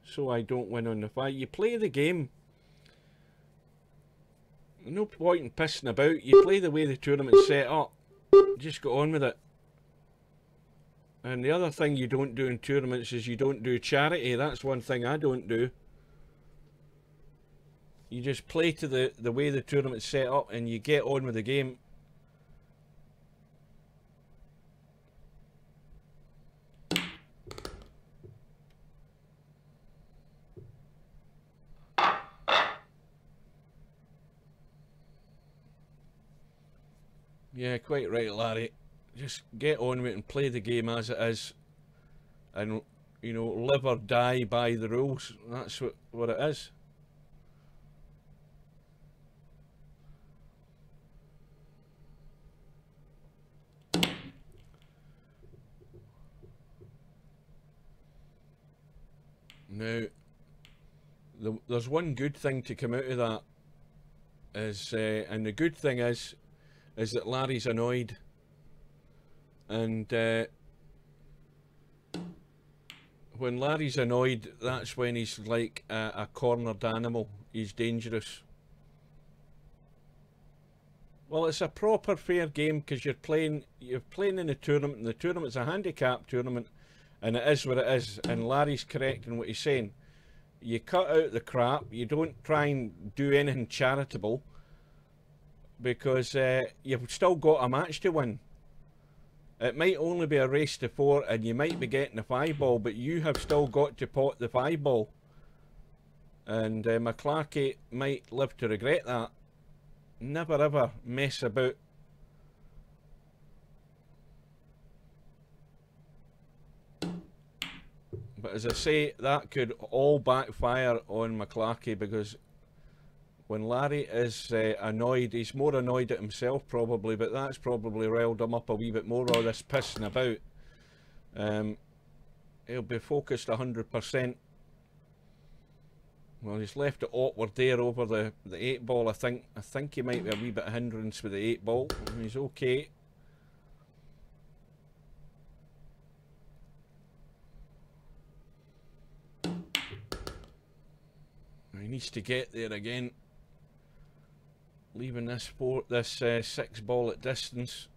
So I don't win on the 5. You play the game. No point in pissing about. You play the way the tournament's set up. Just go on with it. And the other thing you don't do in tournaments is you don't do charity. That's one thing I don't do. You just play to the way the tournament's set up and you get on with the game. Yeah, quite right, Larry. Just get on with it and play the game as it is. And, you know, live or die by the rules. That's what it is. Now, there's one good thing to come out of that, and the good thing is that Larry's annoyed, and when Larry's annoyed, that's when he's like a cornered animal. He's dangerous. Well, it's a proper fair game because you're playing in a tournament, and the tournament's a handicap tournament. And it is what it is, and Larry's correct in what he's saying. You cut out the crap, you don't try and do anything charitable, because you've still got a match to win. It might only be a race to 4 and you might be getting the 5-ball, but you have still got to pot the 5-ball. And McClarkey might live to regret that. Never ever mess about. But as I say, that could all backfire on McClarkey, because when Larry is annoyed, he's more annoyed at himself probably, but that's probably riled him up a wee bit more, all this pissing about. He'll be focused 100%. Well, he's left it awkward there over the 8 ball. I think he might be a wee bit of hindrance with the 8 ball. He's okay. He needs to get there again, leaving this 6 ball at distance.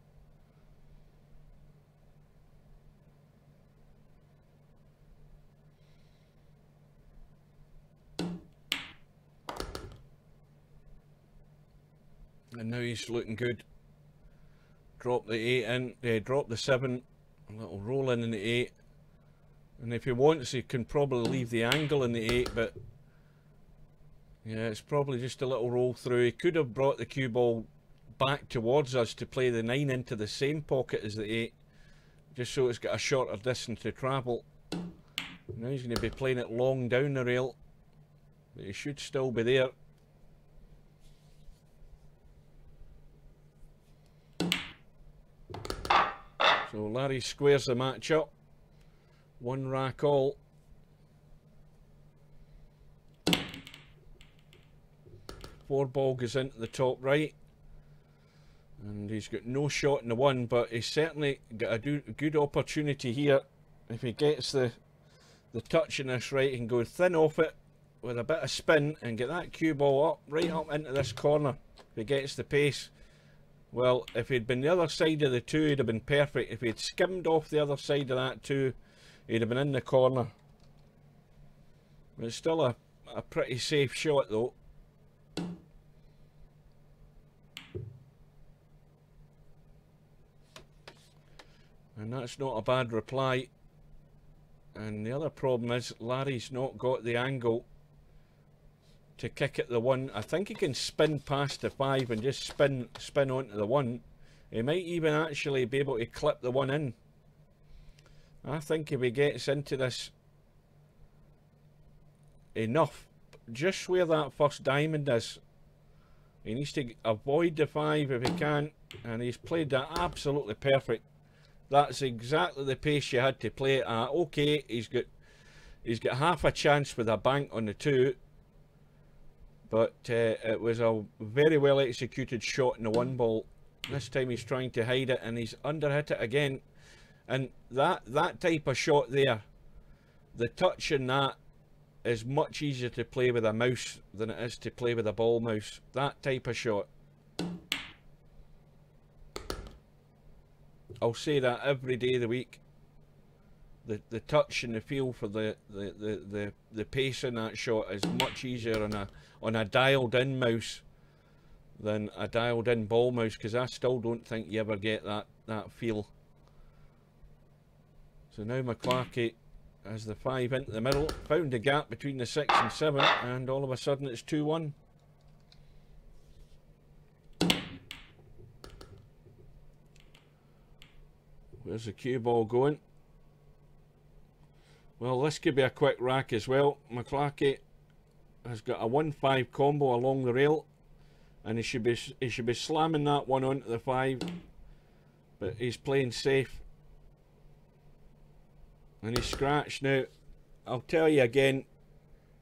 And now he's looking good. Drop the 8 in, drop the 7, a little roll in the 8. And if he wants, he can probably leave the angle in the 8, but yeah, it's probably just a little roll through. He could have brought the cue ball back towards us to play the 9 into the same pocket as the 8, just so it's got a shorter distance to travel. Now he's going to be playing it long down the rail, but he should still be there. So Larry squares the match up. 1 rack all. Four ball goes into the top right, and he's got no shot in the 1, but he's certainly got a good opportunity here. If he gets the touch in this right, he can go thin off it with a bit of spin and get that cue ball up, right up into this corner. If he gets the pace. Well, if he'd been the other side of the 2, he'd have been perfect. If he'd skimmed off the other side of that 2, he'd have been in the corner. It's still a pretty safe shot though. And that's not a bad reply. And the other problem is Larry's not got the angle to kick at the 1. I think he can spin past the 5 and just spin onto the 1. He might even actually be able to clip the 1 in. I think if he gets into this enough, just where that first diamond is, he needs to avoid the 5 if he can, and he's played that absolutely perfect. That's exactly the pace you had to play it at. Okay, he's got half a chance with a bank on the 2, but it was a very well executed shot in the 1 ball. This time he's trying to hide it, and he's underhit it again. And that type of shot there, the touch in that is much easier to play with a mouse than it is to play with a ball mouse. That type of shot. I'll say that every day of the week. The touch and the feel for the pace in that shot is much easier on a dialed in mouse than a dialed in ball mouse, because I still don't think you ever get that feel. So now McClarkey has the 5 into the middle, found the gap between the 6 and 7, and all of a sudden it's 2-1. Where's the cue ball going? Well, this could be a quick rack as well. McClarkey has got a 1-5 combo along the rail, and he should be slamming that 1 onto the 5, but he's playing safe. And he's scratched now. I'll tell you again,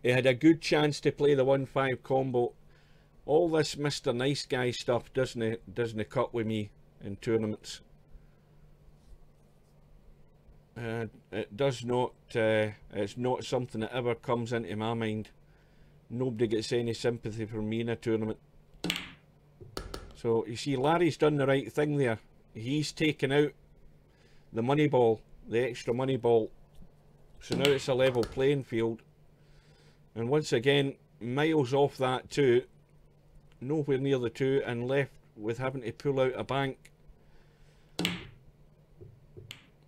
he had a good chance to play the 1-5 combo. All this Mr. Nice Guy stuff doesn't cut with me in tournaments. It does not. It's not something that ever comes into my mind. Nobody gets any sympathy from me in a tournament. So you see, Larry's done the right thing there. He's taken out the money ball, the extra money ball. So now it's a level playing field. And once again, miles off that 2, nowhere near the 2, and left with having to pull out a bank.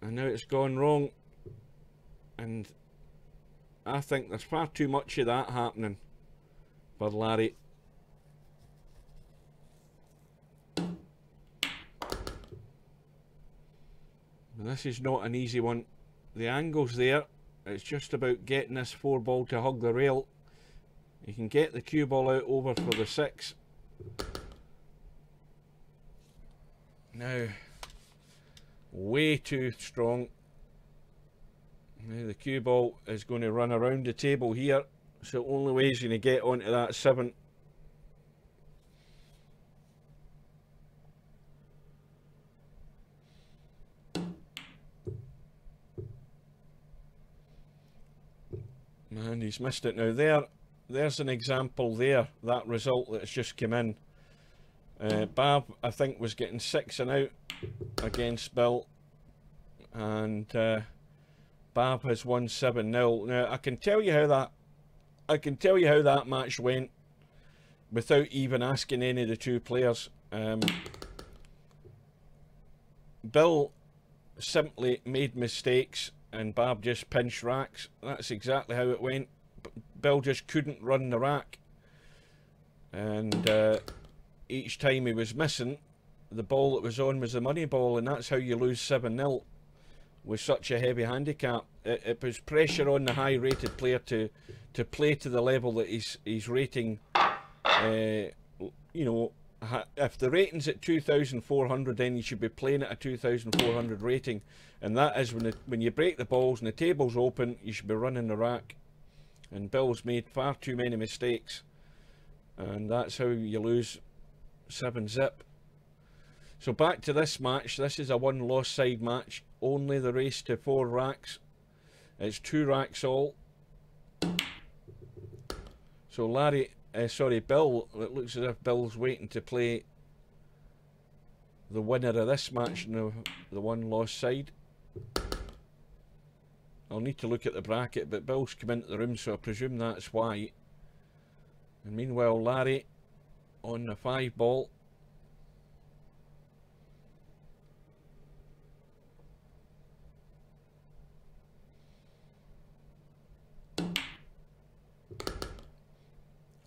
And now it's gone wrong, and I think there's far too much of that happening for Larry. This is not an easy one. The angle's there, It's just about getting this 4 ball to hug the rail. You can get the cue ball out over for the 6. Now, way too strong. Now the cue ball is going to run around the table here, so the only way he's going to get onto that 7. And he's missed it. Now there's an example there, that result that's just come in. Bab, I think, was getting 6 and out against Bill, and Bab has won 7-0. Now I can tell you how that match went without even asking any of the 2 players. Bill simply made mistakes and Bab just pinched racks. That's exactly how it went. Bill just couldn't run the rack, and each time he was missing, the ball that was on was the money ball, and that's how you lose 7-0 with such a heavy handicap. It was pressure on the high rated player to play to the level that he's rating. You know, if the rating's at 2,400, then you should be playing at a 2,400 rating, and that is when you break the balls and the table's open, you should be running the rack. And Bill's made far too many mistakes, and that's how you lose 7-zip. So back to this match. This is a 1-loss side match. Only the race to 4 racks. It's 2 racks all. So Bill, it looks as if Bill's waiting to play the winner of this match in the 1-loss side. I'll need to look at the bracket, but Bill's come into the room, so I presume that's why. And meanwhile, Larry on the 5 ball.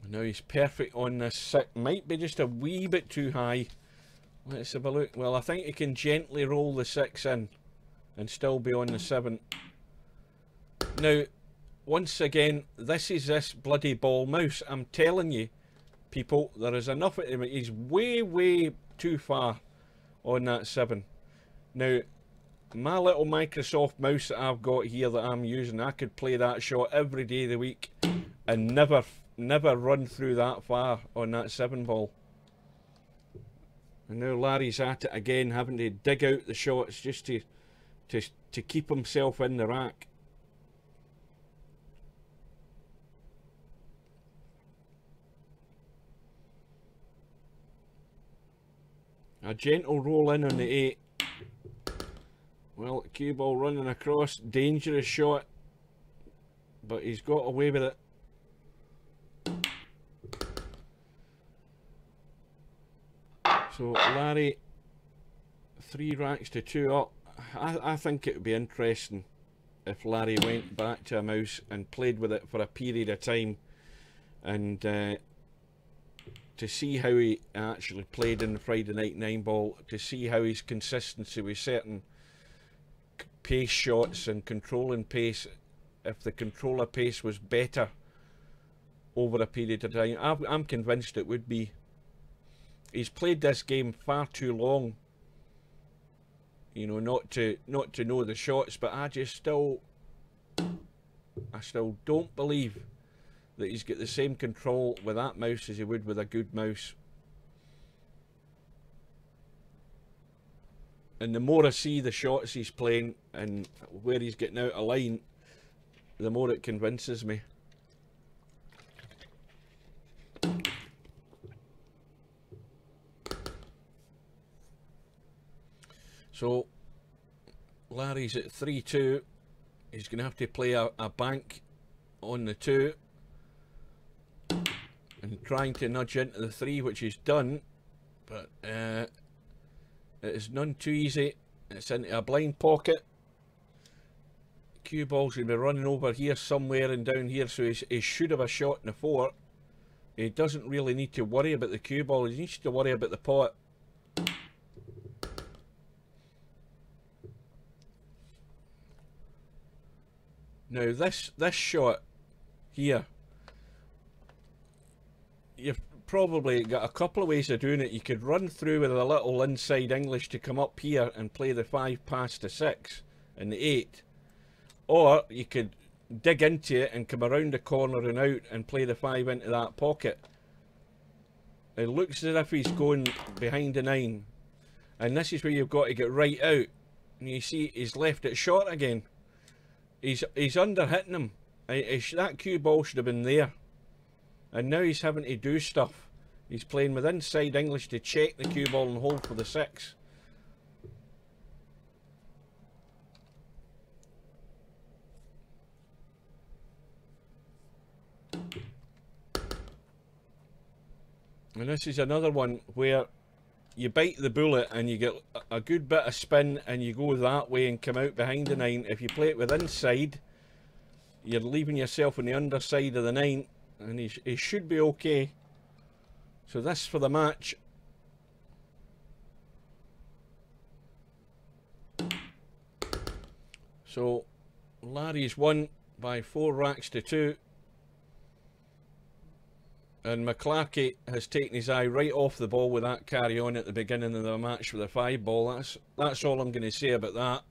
Now he's perfect on this 6. Might be just a wee bit too high. Let's have a look. Well, I think he can gently roll the 6 in and still be on the 7. Now, once again, this is this bloody ball mouse. I'm telling you, people, there is enough of him. He's way, way too far on that 7. Now, my little Microsoft mouse that I've got here that I'm using, I could play that shot every day of the week and never run through that far on that 7 ball. And now Larry's at it again, having to dig out the shots just to keep himself in the rack. A gentle roll in on the 8. Well, cue ball running across, dangerous shot, but he's got away with it. So Larry, 3 racks to 2 up. I think it would be interesting if Larry went back to a mouse and played with it for a period of time, and to see how he actually played in the Friday Night 9 ball, to see how his consistency with certain pace shots and controlling pace, if the controller pace was better over a period of time. I'm convinced it would be. He's played this game far too long, you know, not to know the shots, but I still don't believe that he's got the same control with that mouse as he would with a good mouse. And the more I see the shots he's playing and where he's getting out of line, the more it convinces me. So Larry's at 3-2. He's going to have to play a bank on the 2 and trying to nudge into the 3, which he's done, but it is none too easy. It's into a blind pocket. Cue ball's going to be running over here somewhere and down here, so he should have a shot in the 4. He doesn't really need to worry about the cue ball, he needs to worry about the pot. Now this shot here, you've probably got a couple of ways of doing it. You could run through with a little inside English to come up here and play the 5 past the 6 and the 8. Or you could dig into it and come around the corner and out and play the 5 into that pocket. It looks as if he's going behind the 9. And this is where you've got to get right out. And you see he's left it short again. He's under hitting him. That cue ball should have been there. And now he's having to do stuff. He's playing with inside English to check the cue ball and hold for the 6. And this is another one where you bite the bullet and you get a good bit of spin and you go that way and come out behind the 9. If you play it with inside, you're leaving yourself on the underside of the 9, and he should be okay. So this for the match. So Larry's won by 4 racks to 2. And McClarkey has taken his eye right off the ball with that carry on at the beginning of the match with a 5 ball. That's all I'm going to say about that.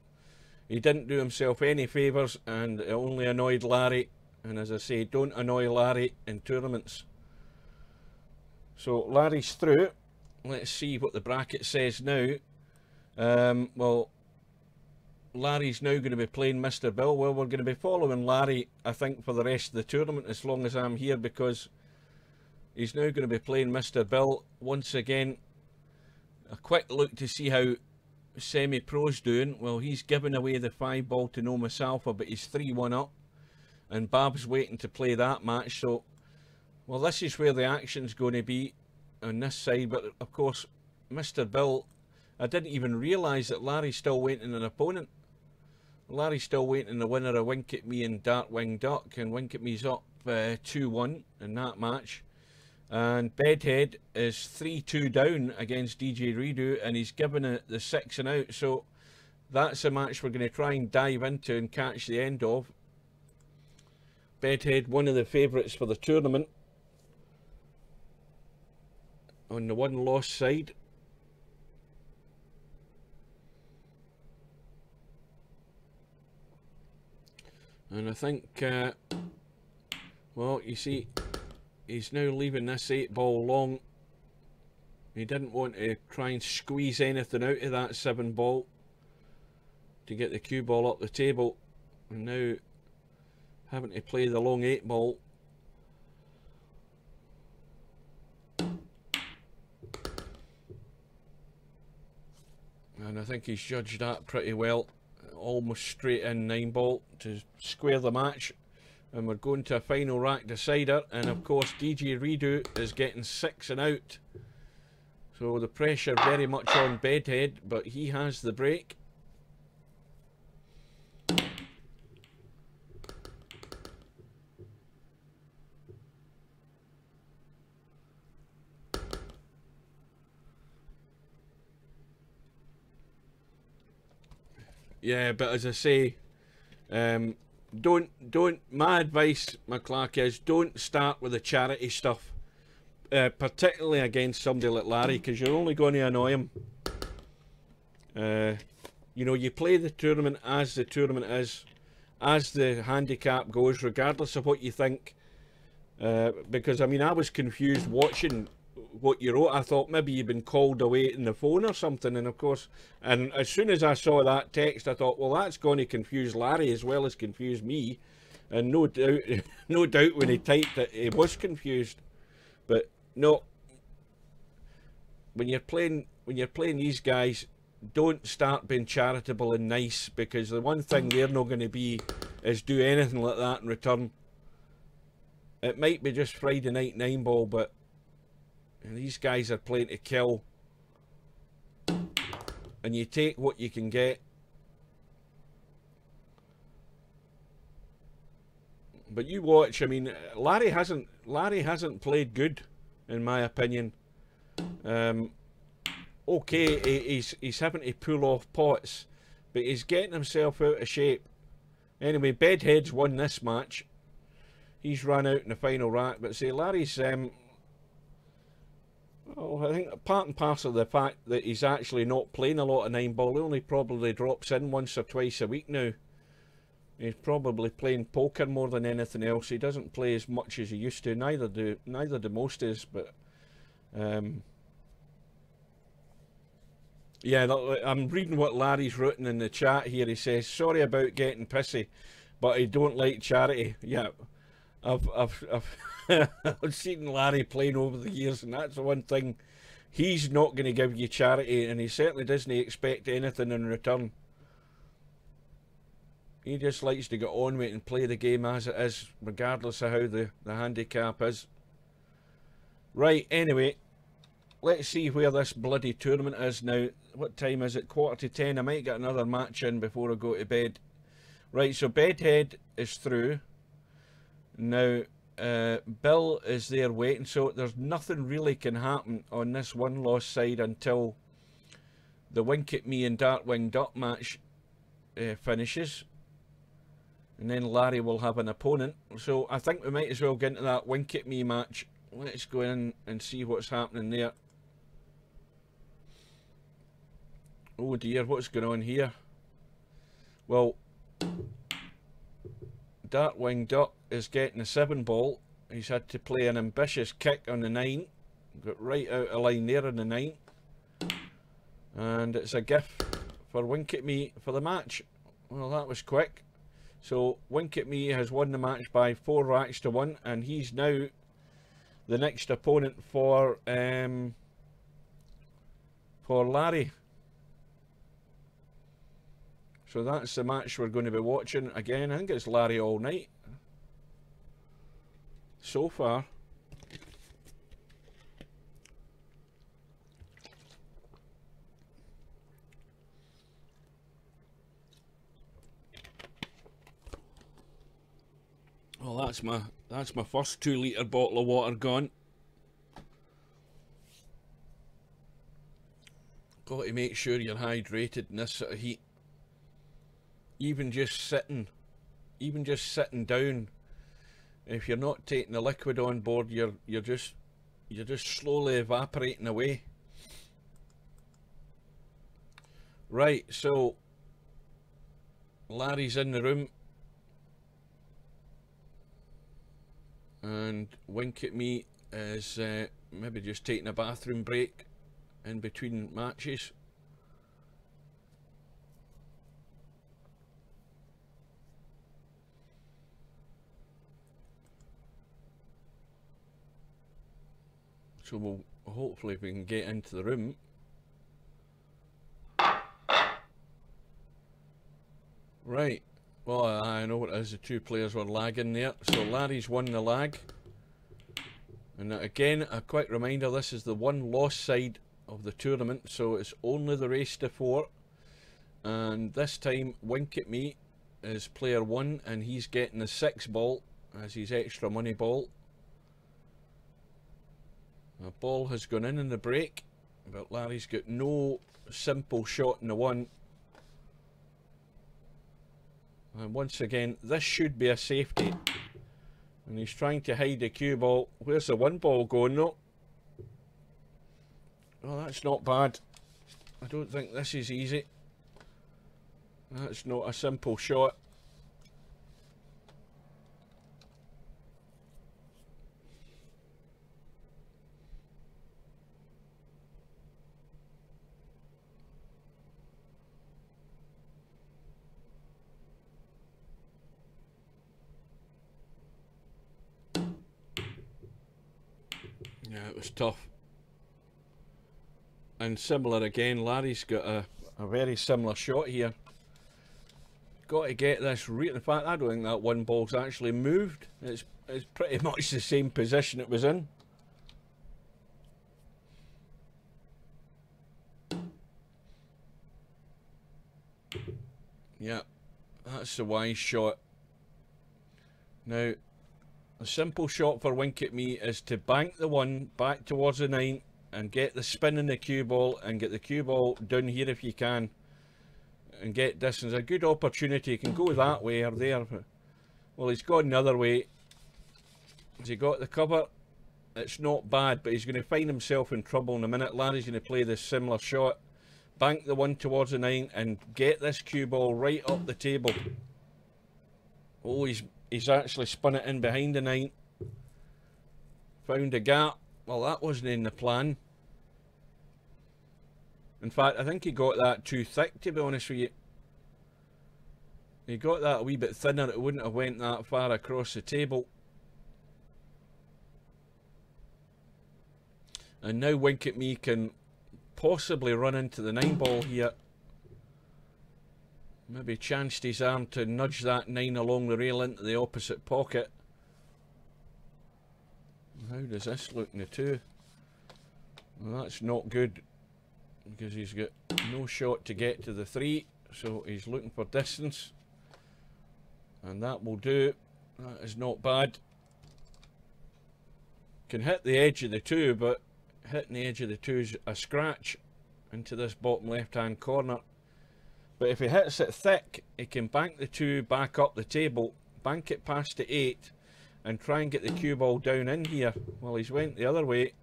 He didn't do himself any favours, and it only annoyed Larry. And as I say, don't annoy Larry in tournaments. So Larry's through. Let's see what the bracket says now. Well, Larry's now going to be playing Mr. Bill. Well, we're going to be following Larry, I think, for the rest of the tournament as long as I'm here, because he's now going to be playing Mr. Bill once again. A quick look to see how Semi-Pro's doing. Well, he's given away the 5 ball to Noma Salfa, but he's 3-1 up. And Bab's waiting to play that match. So, well, this is where the action's going to be on this side. But, of course, Mr. Bill, I didn't even realise that Larry's still waiting an opponent. Larry's still waiting the winner of Wink at Me and Darkwing Duck. And Wink at Me's up 2-1 in that match. And Bedhead is 3-2 down against DJ Redo, and he's given it the 6 and out. So that's a match we're going to try and dive into and catch the end of. Bedhead, one of the favourites for the tournament, on the 1-loss side. And I think, well, you see, he's now leaving this 8 ball long. He didn't want to try and squeeze anything out of that 7 ball to get the cue ball up the table. And now having to play the long 8 ball. And I think he's judged that pretty well. Almost straight in 9 ball to square the match. And we're going to a final rack decider, and of course DJ Redo is getting 6 and out. So the pressure very much on Bedhead, but he has the break. Yeah, but as I say, don't, my advice, McClark, is don't start with the charity stuff, particularly against somebody like Larry, because you're only going to annoy him. You know, you play the tournament as the tournament is, as the handicap goes, regardless of what you think. Because, I mean, I was confused watching what you wrote. I thought maybe you'd been called away in the phone or something, and of course, and as soon as I saw that text, I thought, well, that's going to confuse Larry as well as confuse me. And no doubt, no doubt when he typed it, he was confused. But no, when you're playing these guys, don't start being charitable and nice, because the one thing they're not going to be is do anything like that in return. It might be just Friday night 9 ball, but these guys are playing to kill, and you take what you can get. But you watch, I mean, Larry hasn't played good, in my opinion. Okay, he's having to pull off pots, but he's getting himself out of shape. Anyway, Bedhead's won this match. He's run out in the final rack, but say Larry's well, I think part and parcel of the fact that he's actually not playing a lot of 9-ball. He only probably drops in once or twice a week now. He's probably playing poker more than anything else. He doesn't play as much as he used to. Neither do most is, but yeah, I'm reading what Larry's written in the chat here. He says, sorry about getting pissy, but I don't like charity. Yeah, I've seen Larry playing over the years, and that's the one thing. He's not going to give you charity, and he certainly doesn't expect anything in return. He just likes to get on with it and play the game as it is, regardless of how the handicap is. Right, anyway, let's see where this bloody tournament is now. What time is it? 9:45. I might get another match in before I go to bed. Right, so Bedhead is through. Now, Bill is there waiting, so there's nothing really can happen on this one-loss side until the Wink at Me and Darkwing Duck match finishes. And then Larry will have an opponent. So I think we might as well get into that Wink at Me match. Let's go in and see what's happening there. Oh dear, what's going on here? Well, Darkwing Duck is getting a 7-ball. He's had to play an ambitious kick on the 9. Got right out of line there on the 9. And it's a gift for Wink at Me for the match. Well, that was quick. So Wink at Me has won the match by 4 racks to 1, and he's now the next opponent for Larry. So that's the match we're going to be watching again. I think it's Larry all night so far. Well, that's my first 2-litre bottle of water gone. Got to make sure you're hydrated in this sort of heat. Even just sitting down, if you're not taking the liquid on board, you're just slowly evaporating away. Right, so Larry's in the room, and Wink at Me is maybe just taking a bathroom break in between matches. So we'll hopefully we can get into the room. Right, well I know what it is, the 2 players were lagging there, so Larry's won the lag. And again, a quick reminder, this is the 1-loss side of the tournament, so it's only the race to 4. And this time Wink at Me is player 1, and he's getting the 6-ball as his extra money ball. The ball has gone in the break, but Larry's got no simple shot in the 1. And once again, this should be a safety. And he's trying to hide the cue ball. Where's the 1-ball going though? Oh, that's not bad. I don't think this is easy. That's not a simple shot. Yeah, it was tough. And similar again, Larry's got a very similar shot here. Got to get this real. In fact, I don't think that 1-ball's actually moved. It's pretty much the same position it was in. Yeah, that's the wise shot. Now, a simple shot for Wink at Me is to bank the 1 back towards the 9 and get the spin in the cue ball and get the cue ball down here if you can. and get distance. A good opportunity. He can go that way or there. Well, he's gone the other way. Has he got the cover? It's not bad, but he's going to find himself in trouble in a minute. Larry's going to play this similar shot. Bank the one towards the 9 and get this cue ball right up the table. Oh, he's actually spun it in behind the 9. Found a gap. Well, that wasn't in the plan. In fact, I think he got that too thick, to be honest with you. He got that a wee bit thinner, it wouldn't have went that far across the table. And now Wink at Me can possibly run into the 9 ball here. Maybe chanced his arm to nudge that 9 along the rail into the opposite pocket. How does this look in the 2? Well, that's not good, because he's got no shot to get to the 3, so he's looking for distance. And that will do. That is not bad. Can hit the edge of the 2, but hitting the edge of the 2 is a scratch into this bottom left hand corner. But if he hits it thick, he can bank the 2 back up the table, bank it past the 8 and try and get the cue ball down in here. Well, he's went the other way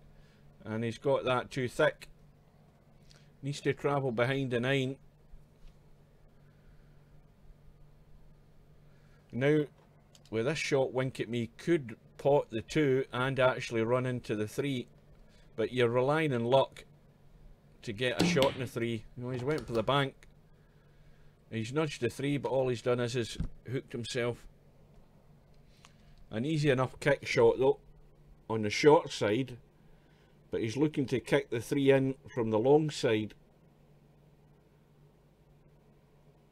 and he's got that too thick. Needs to travel behind the 9. Now with this shot, Wink at Me could pot the 2 and actually run into the 3. But you're relying on luck to get a shot in the 3. You know, he's went for the bank. He's nudged the 3, but all he's done is hooked himself. An easy enough kick shot though, on the short side. But he's looking to kick the 3 in from the long side.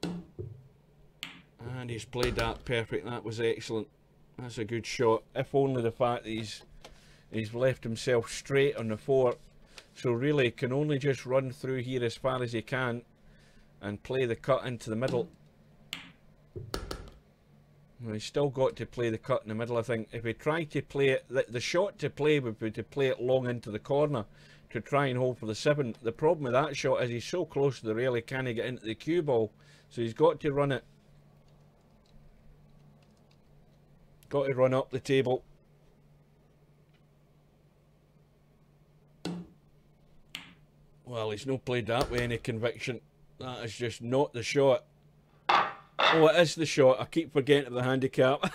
And he's played that perfect. That was excellent. That's a good shot. If only the fact that he's left himself straight on the 4, so really can only just run through here as far as he can and play the cut into the middle. Well, he's still got to play the cut in the middle. I think if he tried to play it, the shot to play would be to play it long into the corner to try and hold for the 7. The problem with that shot is he's so close to the rail he can't get into the cue ball, so he's got to run it. Got to run up the table. Well, he's not played that with any conviction. That is just not the shot. Oh, it is the shot. I keep forgetting the handicap.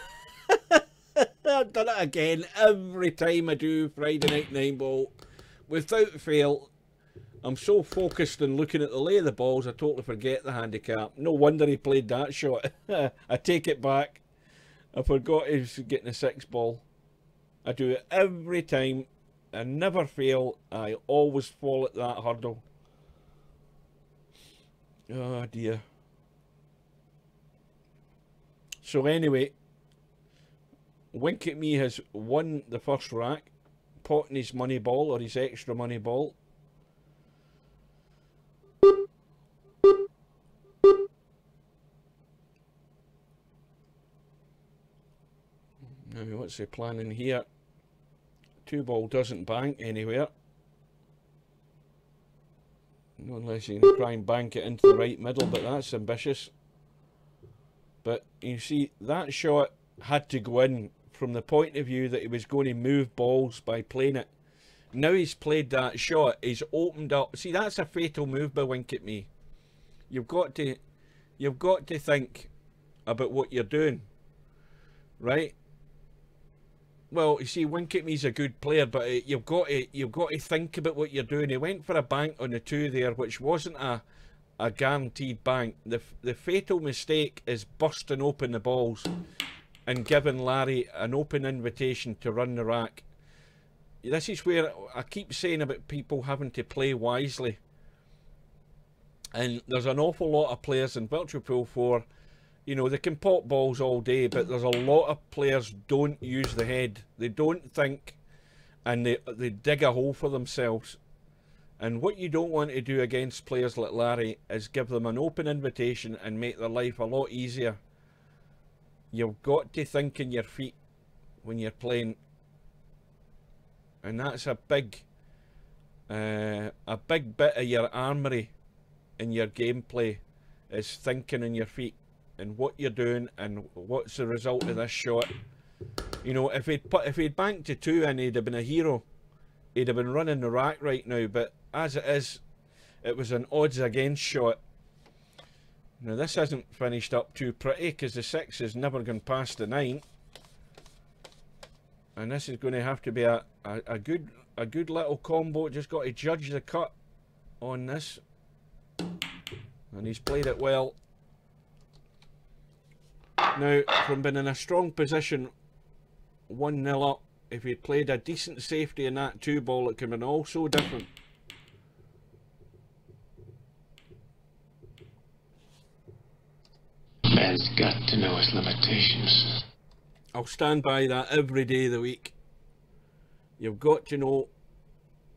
I've done it again. Every time I do Friday Night 9 Ball, without fail, I'm so focused on looking at the lay of the balls, I totally forget the handicap. No wonder he played that shot. I take it back. I forgot he was getting a 6 ball. I do it every time. I never fail. I always fall at that hurdle. Oh dear. So anyway, Wink at Me has won the first rack, potting his money ball or his extra money ball. Now what's he planning here? 2 ball doesn't bank anywhere. Not unless you can try and bank it into the right middle, but that's ambitious. But you see, that shot had to go in from the point of view that he was going to move balls by playing it. Now he's played that shot, he's opened up. See, that's a fatal move by Wink at Me. You've got to think about what you're doing, right? Well, you see, Wink at Me's a good player, but you've got to think about what you're doing. He went for a bank on the 2 there, which wasn't a guaranteed bank. The fatal mistake is busting open the balls and giving Larry an open invitation to run the rack. This is where I keep saying about people having to play wisely. And there's an awful lot of players in Virtual Pool 4, you know, they can pop balls all day, but there's a lot of players don't use the head. They don't think, and they dig a hole for themselves. And what you don't want to do against players like Larry is give them an open invitation and make their life a lot easier. You've got to think in your feet when you're playing. And that's a big bit of your armoury in your gameplay. is thinking on your feet and what you're doing and what's the result of this shot. You know, if he'd banked to 2 and he'd have been a hero, he'd have been running the rack right now. But as it is, it was an odds against shot. Now this isn't finished up too pretty because the 6 has never gone past the 9, and this is going to have to be a good little combo. Just got to judge the cut on this, and he's played it well. Now, from being in a strong position, 1-0 up, if he'd played a decent safety in that 2 ball, it could have been all so different. Man's got to know his limitations. I'll stand by that every day of the week. You've got to know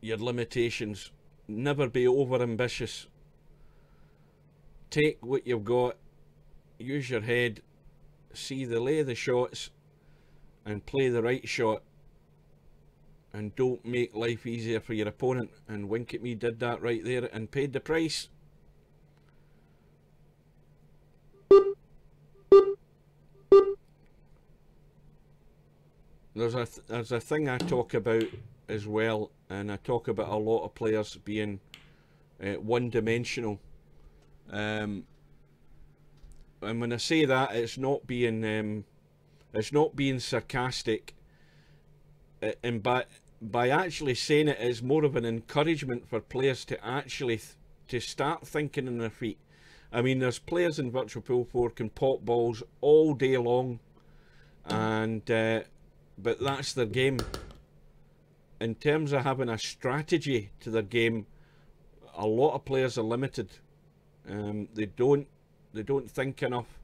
your limitations. Never be over ambitious. Take what you've got, use your head, see the lay of the shots and play the right shot, and don't make life easier for your opponent. And Wink at Me did that right there and paid the price. There's a thing I talk about as well, and I talk about a lot of players being one-dimensional. And when I say that, it's not being sarcastic. And by actually saying it, it's more of an encouragement for players to actually to start thinking on their feet. I mean, there's players in Virtual Pool 4 can pop balls all day long, and but that's their game. In terms of having a strategy to their game, a lot of players are limited. They don't think enough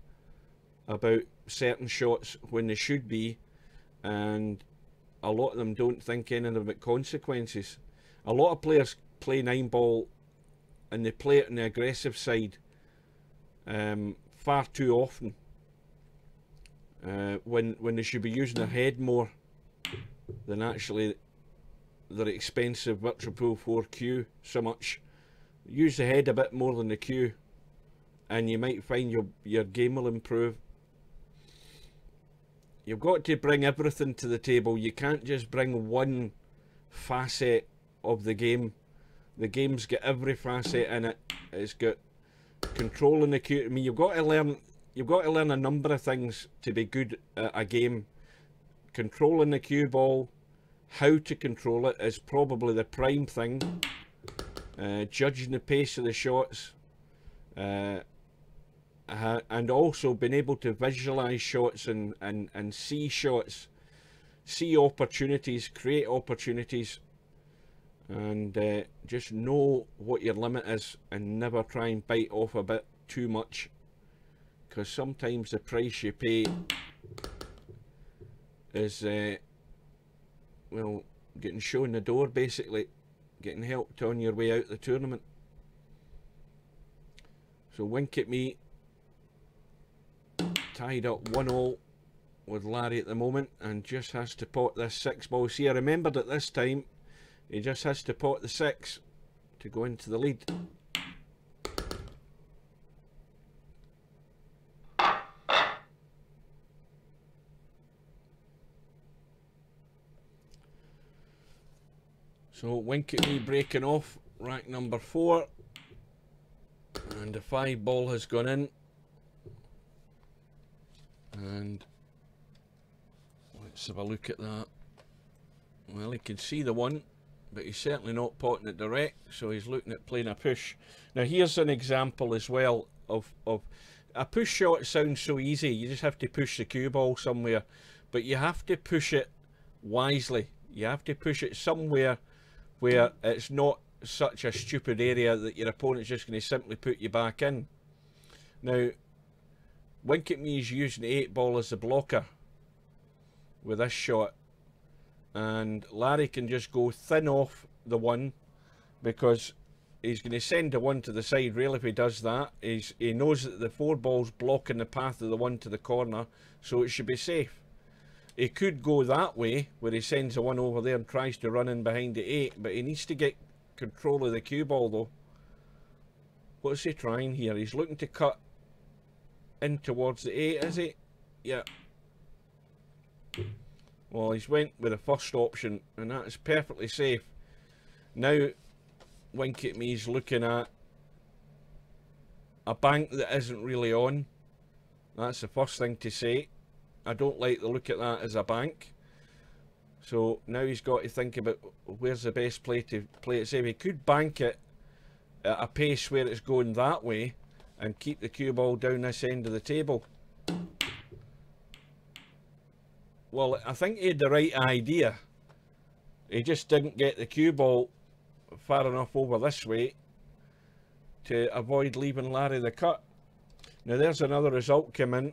about certain shots when they should be, and a lot of them don't think anything about consequences. A lot of players play 9 ball and they play it on the aggressive side far too often, when they should be using their head more than actually their expensive Virtual Pool 4 cue so much. Use the head a bit more than the cue, and you might find your game will improve. You've got to bring everything to the table. You can't just bring one facet of the game. The game's got every facet in it. It's got controlling the cue. I mean, you've got to learn a number of things to be good at a game. Controlling the cue ball, how to control it is probably the prime thing. Judging the pace of the shots, and also being able to visualize shots and see shots, see opportunities, create opportunities, and just know what your limit is and never try and bite off a bit too much, because sometimes the price you pay is well, getting shown the door, basically getting helped on your way out the tournament. So Wink at Me tied up 1-1 with Larry at the moment, and just has to pot this 6 ball. See, I remembered at this time he just has to pot the 6 to go into the lead. So Wink at Me breaking off rack number 4, and the 5 ball has gone in, and let's have a look at that. Well, he can see the 1, but he's certainly not potting it direct, so he's looking at playing a push. Now here's an example as well of a push shot. Sounds so easy, you just have to push the cue ball somewhere, but you have to push it wisely. You have to push it somewhere where it's not such a stupid area that your opponent's just going to simply put you back in. Now, Wink at Me is using the 8 ball as a blocker with this shot, and Larry can just go thin off the 1, because he's going to send the 1 to the side. Really, if he does that, he knows that the 4 ball's blocking the path of the 1 to the corner, so it should be safe. He could go that way, where he sends the 1 over there and tries to run in behind the 8, but he needs to get control of the cue ball though. What's he trying here? He's looking to cut in towards the 8, is he? Yeah. Well, he's went with the first option, and that is perfectly safe. Now, Wink at Me's looking at a bank that isn't really on. That's the first thing to say. I don't like the look at that as a bank. So now he's got to think about where's the best play to play it safe. He could bank it at a pace where it's going that way and keep the cue ball down this end of the table. Well, I think he had the right idea. He just didn't get the cue ball far enough over this way to avoid leaving Larry the cut. Now there's another result come in,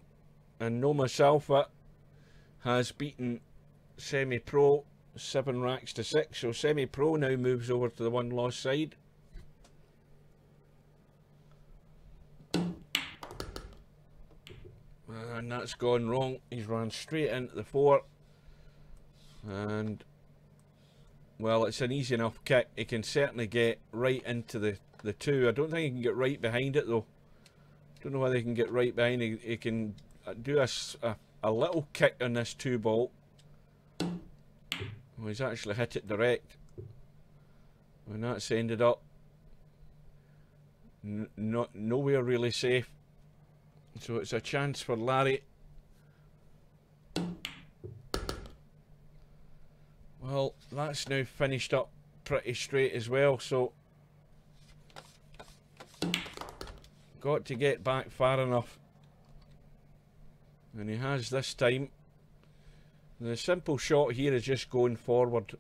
and Noma Salfa has beaten Semi-Pro 7 racks to 6. So Semi-Pro now moves over to the 1-loss side. And that's gone wrong. He's run straight into the 4. And, well, it's an easy enough kick. He can certainly get right into the 2. I don't think he can get right behind it, though. Don't know whether he can get right behind it. He can do a little kick on this 2 ball. Well, he's actually hit it direct. And that's ended up nowhere really safe. So it's a chance for Larry. Well, that's now finished up pretty straight as well, so got to get back far enough, and he has this time. The simple shot here is just going forward.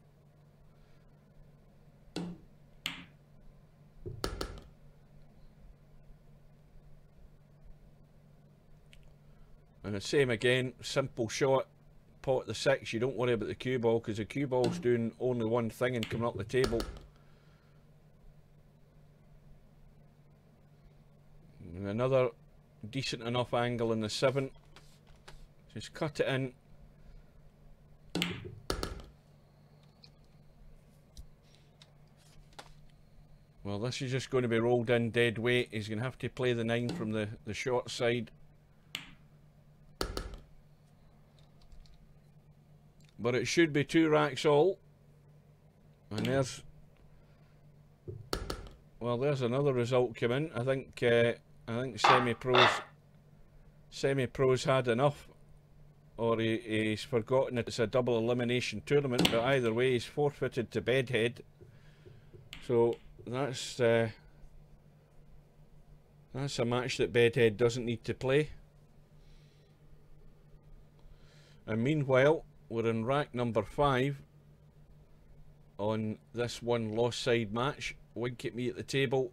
And the same again, simple shot, pot the 6. You don't worry about the cue ball, because the cue ball's doing only one thing and coming up the table. And another decent enough angle in the 7. Just cut it in. Well, this is just going to be rolled in dead weight. He's going to have to play the 9 from the short side. But it should be 2 racks all. And there's, well, there's another result come in. I think Semi-Pro's had enough, or he's forgotten it's a double elimination tournament. But either way, he's forfeited to Bedhead. So that's a match that Bedhead doesn't need to play. And meanwhile, we're in rack number 5 on this 1-loss side match. Wink at Me at the table.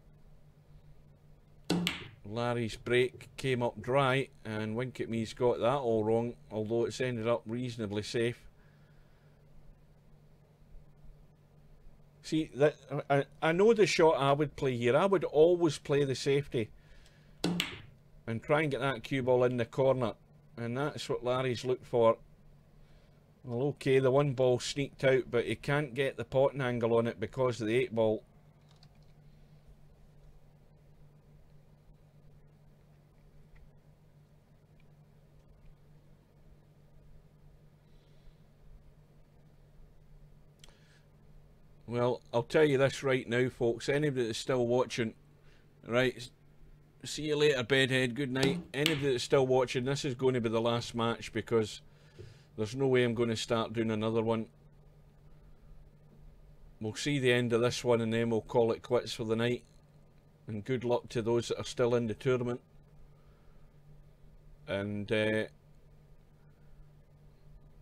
Larry's break came up dry, and Wink at Me's got that all wrong, although it's ended up reasonably safe. See, that I know the shot I would play here. I would always play the safety and try and get that cue ball in the corner, and that's what Larry's looked for. Well, okay, the 1 ball sneaked out, but he can't get the potting angle on it because of the 8 ball. Well, I'll tell you this right now, folks. Anybody that's still watching, right, see you later, Bedhead, good night. Anybody that's still watching, this is going to be the last match, because there's no way I'm going to start doing another one. We'll see the end of this one, and then we'll call it quits for the night. And good luck to those that are still in the tournament. And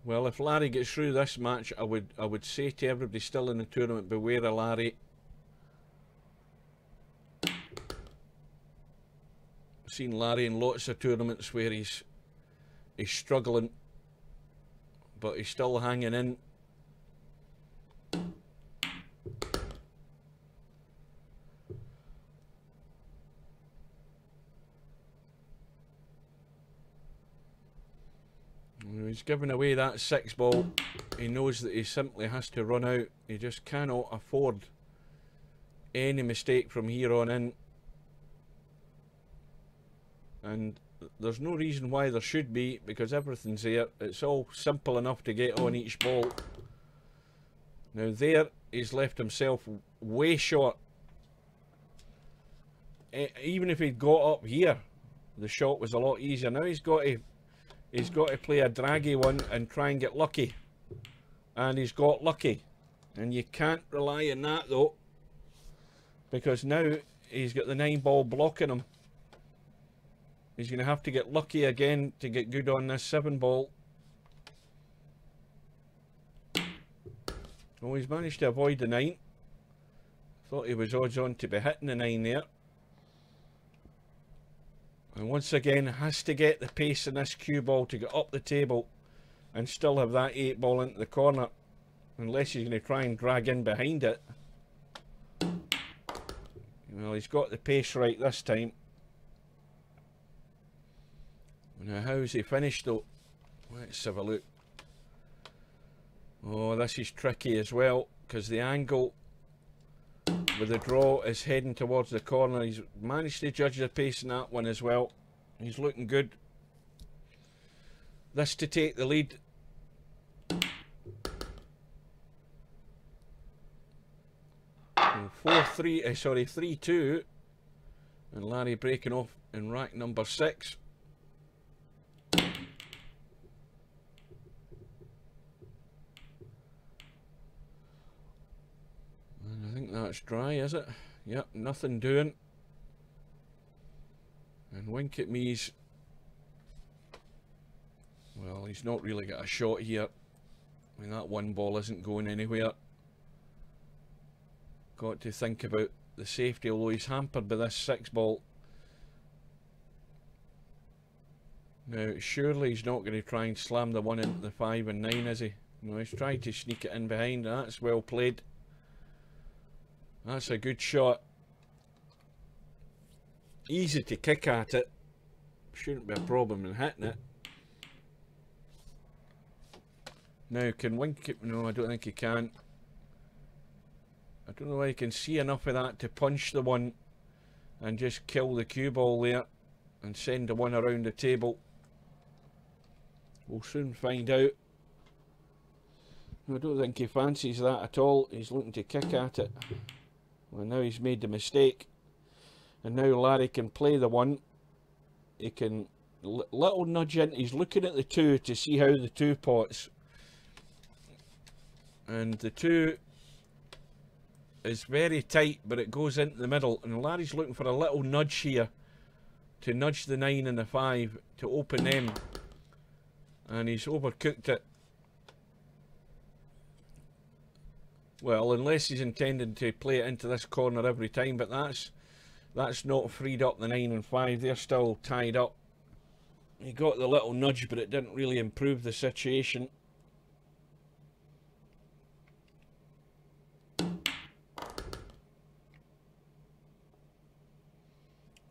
well, if Larry gets through this match, I would say to everybody still in the tournament, beware of Larry. I've seen Larry in lots of tournaments where he's struggling, but he's still hanging in. He's giving away that 6 ball. He knows that he simply has to run out. He just cannot afford any mistake from here on in. and there's no reason why there should be, because everything's there. It's all simple enough to get on each ball. Now there, he's left himself way short. Even if he'd got up here, the shot was a lot easier. Now he's got to play a draggy one and try and get lucky. And he's got lucky. And you can't rely on that though, because now he's got the 9 ball blocking him. He's going to have to get lucky again to get good on this 7 ball. Oh, he's managed to avoid the 9. Thought he was odds on to be hitting the 9 there. And once again, has to get the pace in this cue ball to get up the table and still have that 8 ball into the corner. Unless he's going to try and drag in behind it. Well, he's got the pace right this time. Now, how's he finished though? Let's have a look. Oh, this is tricky as well, because the angle with the draw is heading towards the corner. He's managed to judge the pace in that one as well. He's looking good. This to take the lead. 3-2, and Larry breaking off in rack number 6. And I think that's dry, is it? Yep, nothing doing. And wink at me's, well, he's not really got a shot here. I mean, that 1 ball isn't going anywhere. Got to think about the safety, although he's hampered by this 6 ball. Now, surely he's not going to try and slam the 1 into the 5 and 9, is he? No, he's trying to sneak it in behind. That's well played. That's a good shot. Easy to kick at it. Shouldn't be a problem in hitting it. Now, can Wink it? No, I don't think he can. I don't know why he can see enough of that to punch the 1 and just kill the cue ball there and send the 1 around the table. We'll soon find out. I don't think he fancies that at all. He's looking to kick at it. Well, now he's made the mistake. And now Larry can play the 1. He can little nudge in. He's looking at the 2 to see how the 2 pots. And the 2 is very tight, but it goes into the middle. And Larry's looking for a little nudge here to nudge the 9 and the 5 to open them. And he's overcooked it. Well, unless he's intending to play it into this corner every time, but that's not freed up the 9 and 5. They're still tied up. He got the little nudge, but it didn't really improve the situation.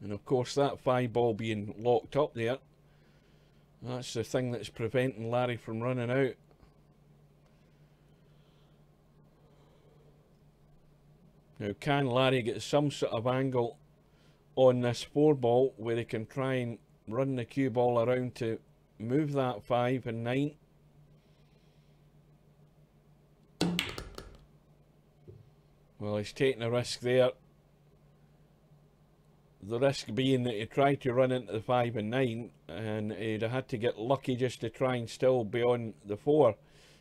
And of course that 5 ball being locked up there, that's the thing that's preventing Larry from running out. Now, can Larry get some sort of angle on this 4 ball where he can try and run the cue ball around to move that 5 and 9? Well, he's taking a risk there. The risk being that he tried to run into the 5 and 9 and he'd have had to get lucky just to try and still be on the 4.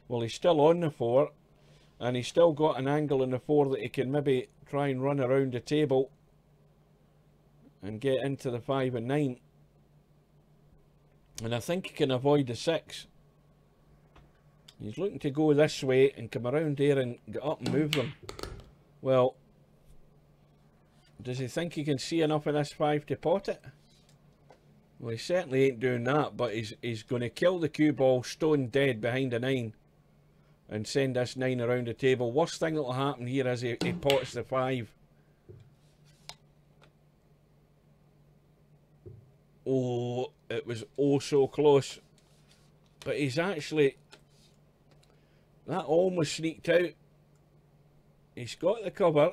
Well, he's still on the 4 and he's still got an angle in the 4 that he can maybe try and run around the table and get into the 5 and 9. And I think he can avoid the 6. He's looking to go this way and come around here and get up and move them. Well, does he think he can see enough of this 5 to pot it? Well, he certainly ain't doing that, but he's going to kill the cue ball stone dead behind a 9 and send this 9 around the table. Worst thing that'll happen here is he pots the 5. Oh, it was oh so close. But he's actually... that almost sneaked out. He's got the cover.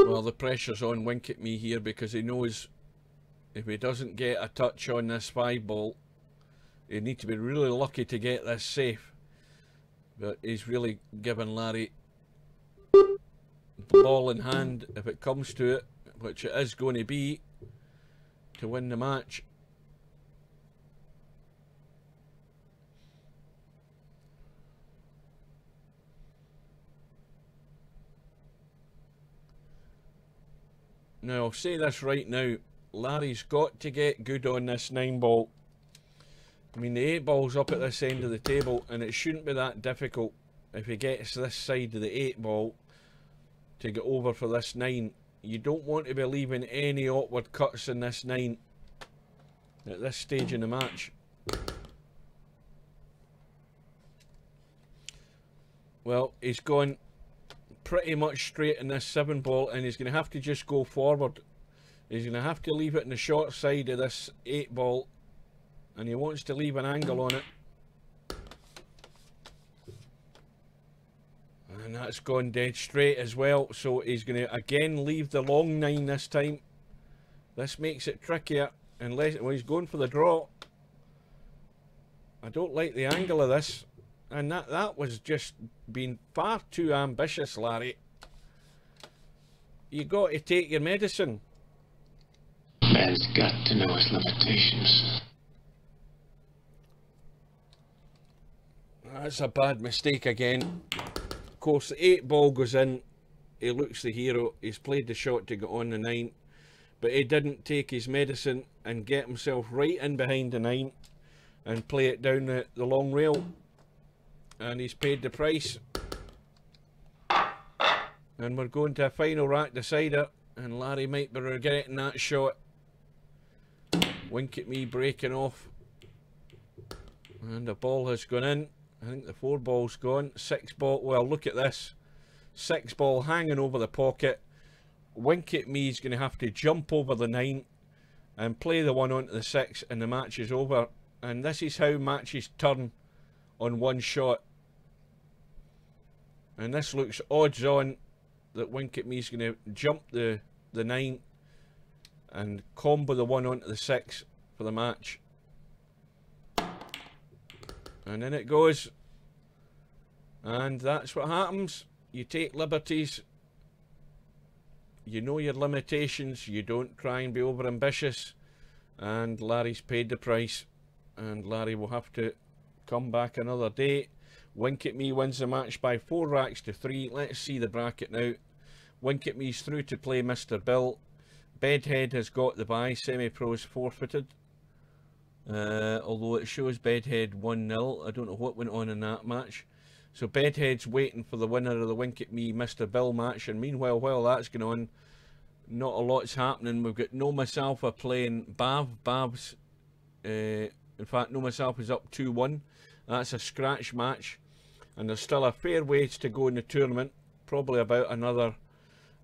Well, the pressure's on Wink at Me here because he knows if he doesn't get a touch on this 5 ball, he'll need to be really lucky to get this safe. But he's really given Larry the ball in hand if it comes to it, which it is going to be, to win the match. Now, I'll say this right now, Larry's got to get good on this 9 ball. I mean, the 8 ball's up at this end of the table, and it shouldn't be that difficult if he gets this side of the 8 ball to get over for this 9. You don't want to be leaving any awkward cuts in this 9 at this stage in the match. Well, he's gone pretty much straight in this 7 ball, and he's going to have to just go forward. He's going to have to leave it in the short side of this 8 ball, and he wants to leave an angle on it. And that's gone dead straight as well, so he's going to again leave the long 9 this time. This makes it trickier unless, well, he's going for the draw. I don't like the angle of this. And that was just being far too ambitious, Larry. You got to take your medicine. Man's got to know his limitations. That's a bad mistake again. Of course, the 8 ball goes in. He looks the hero. He's played the shot to get on the 9. But he didn't take his medicine and get himself right in behind the 9 and play it down the long rail. And he's paid the price. And we're going to a final rack decider, and Larry might be regretting that shot. Wink at Me breaking off, and the ball has gone in. I think the 4 ball's gone. 6 ball, well, look at this. 6 ball hanging over the pocket. Wink at Me is going to have to jump over the 9 and play the 1 onto the 6, and the match is over. And this is how matches turn on one shot. And this looks odds on that Wink at Me is going to jump the 9 and combo the 1 onto the 6 for the match. And in it goes. And that's what happens. You take liberties. You know your limitations. You don't try and be over ambitious. And Larry's paid the price. And Larry will have to come back another day. Wink at Me wins the match by 4 racks to 3. Let's see the bracket now. Wink at Me's through to play Mr. Bill. Bedhead has got the bye. Semi-Pro's forfeited. Although it shows Bedhead 1-0. I don't know what went on in that match. So Bedhead's waiting for the winner of the Wink at Me Mr. Bill match. And meanwhile, while that's going on, not a lot's happening. We've got No Myself playing Bav. Bav's, in fact, No Myself is up 2-1. That's a scratch match. And there's still a fair ways to go in the tournament. Probably about another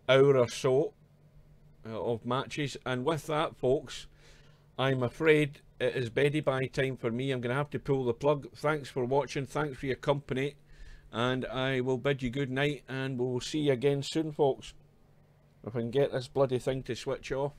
hour or so of matches. And with that, folks, I'm afraid it is beddy bye time for me. I'm going to have to pull the plug. Thanks for watching. Thanks for your company. And I will bid you good night. And we'll see you again soon, folks. If I can get this bloody thing to switch off.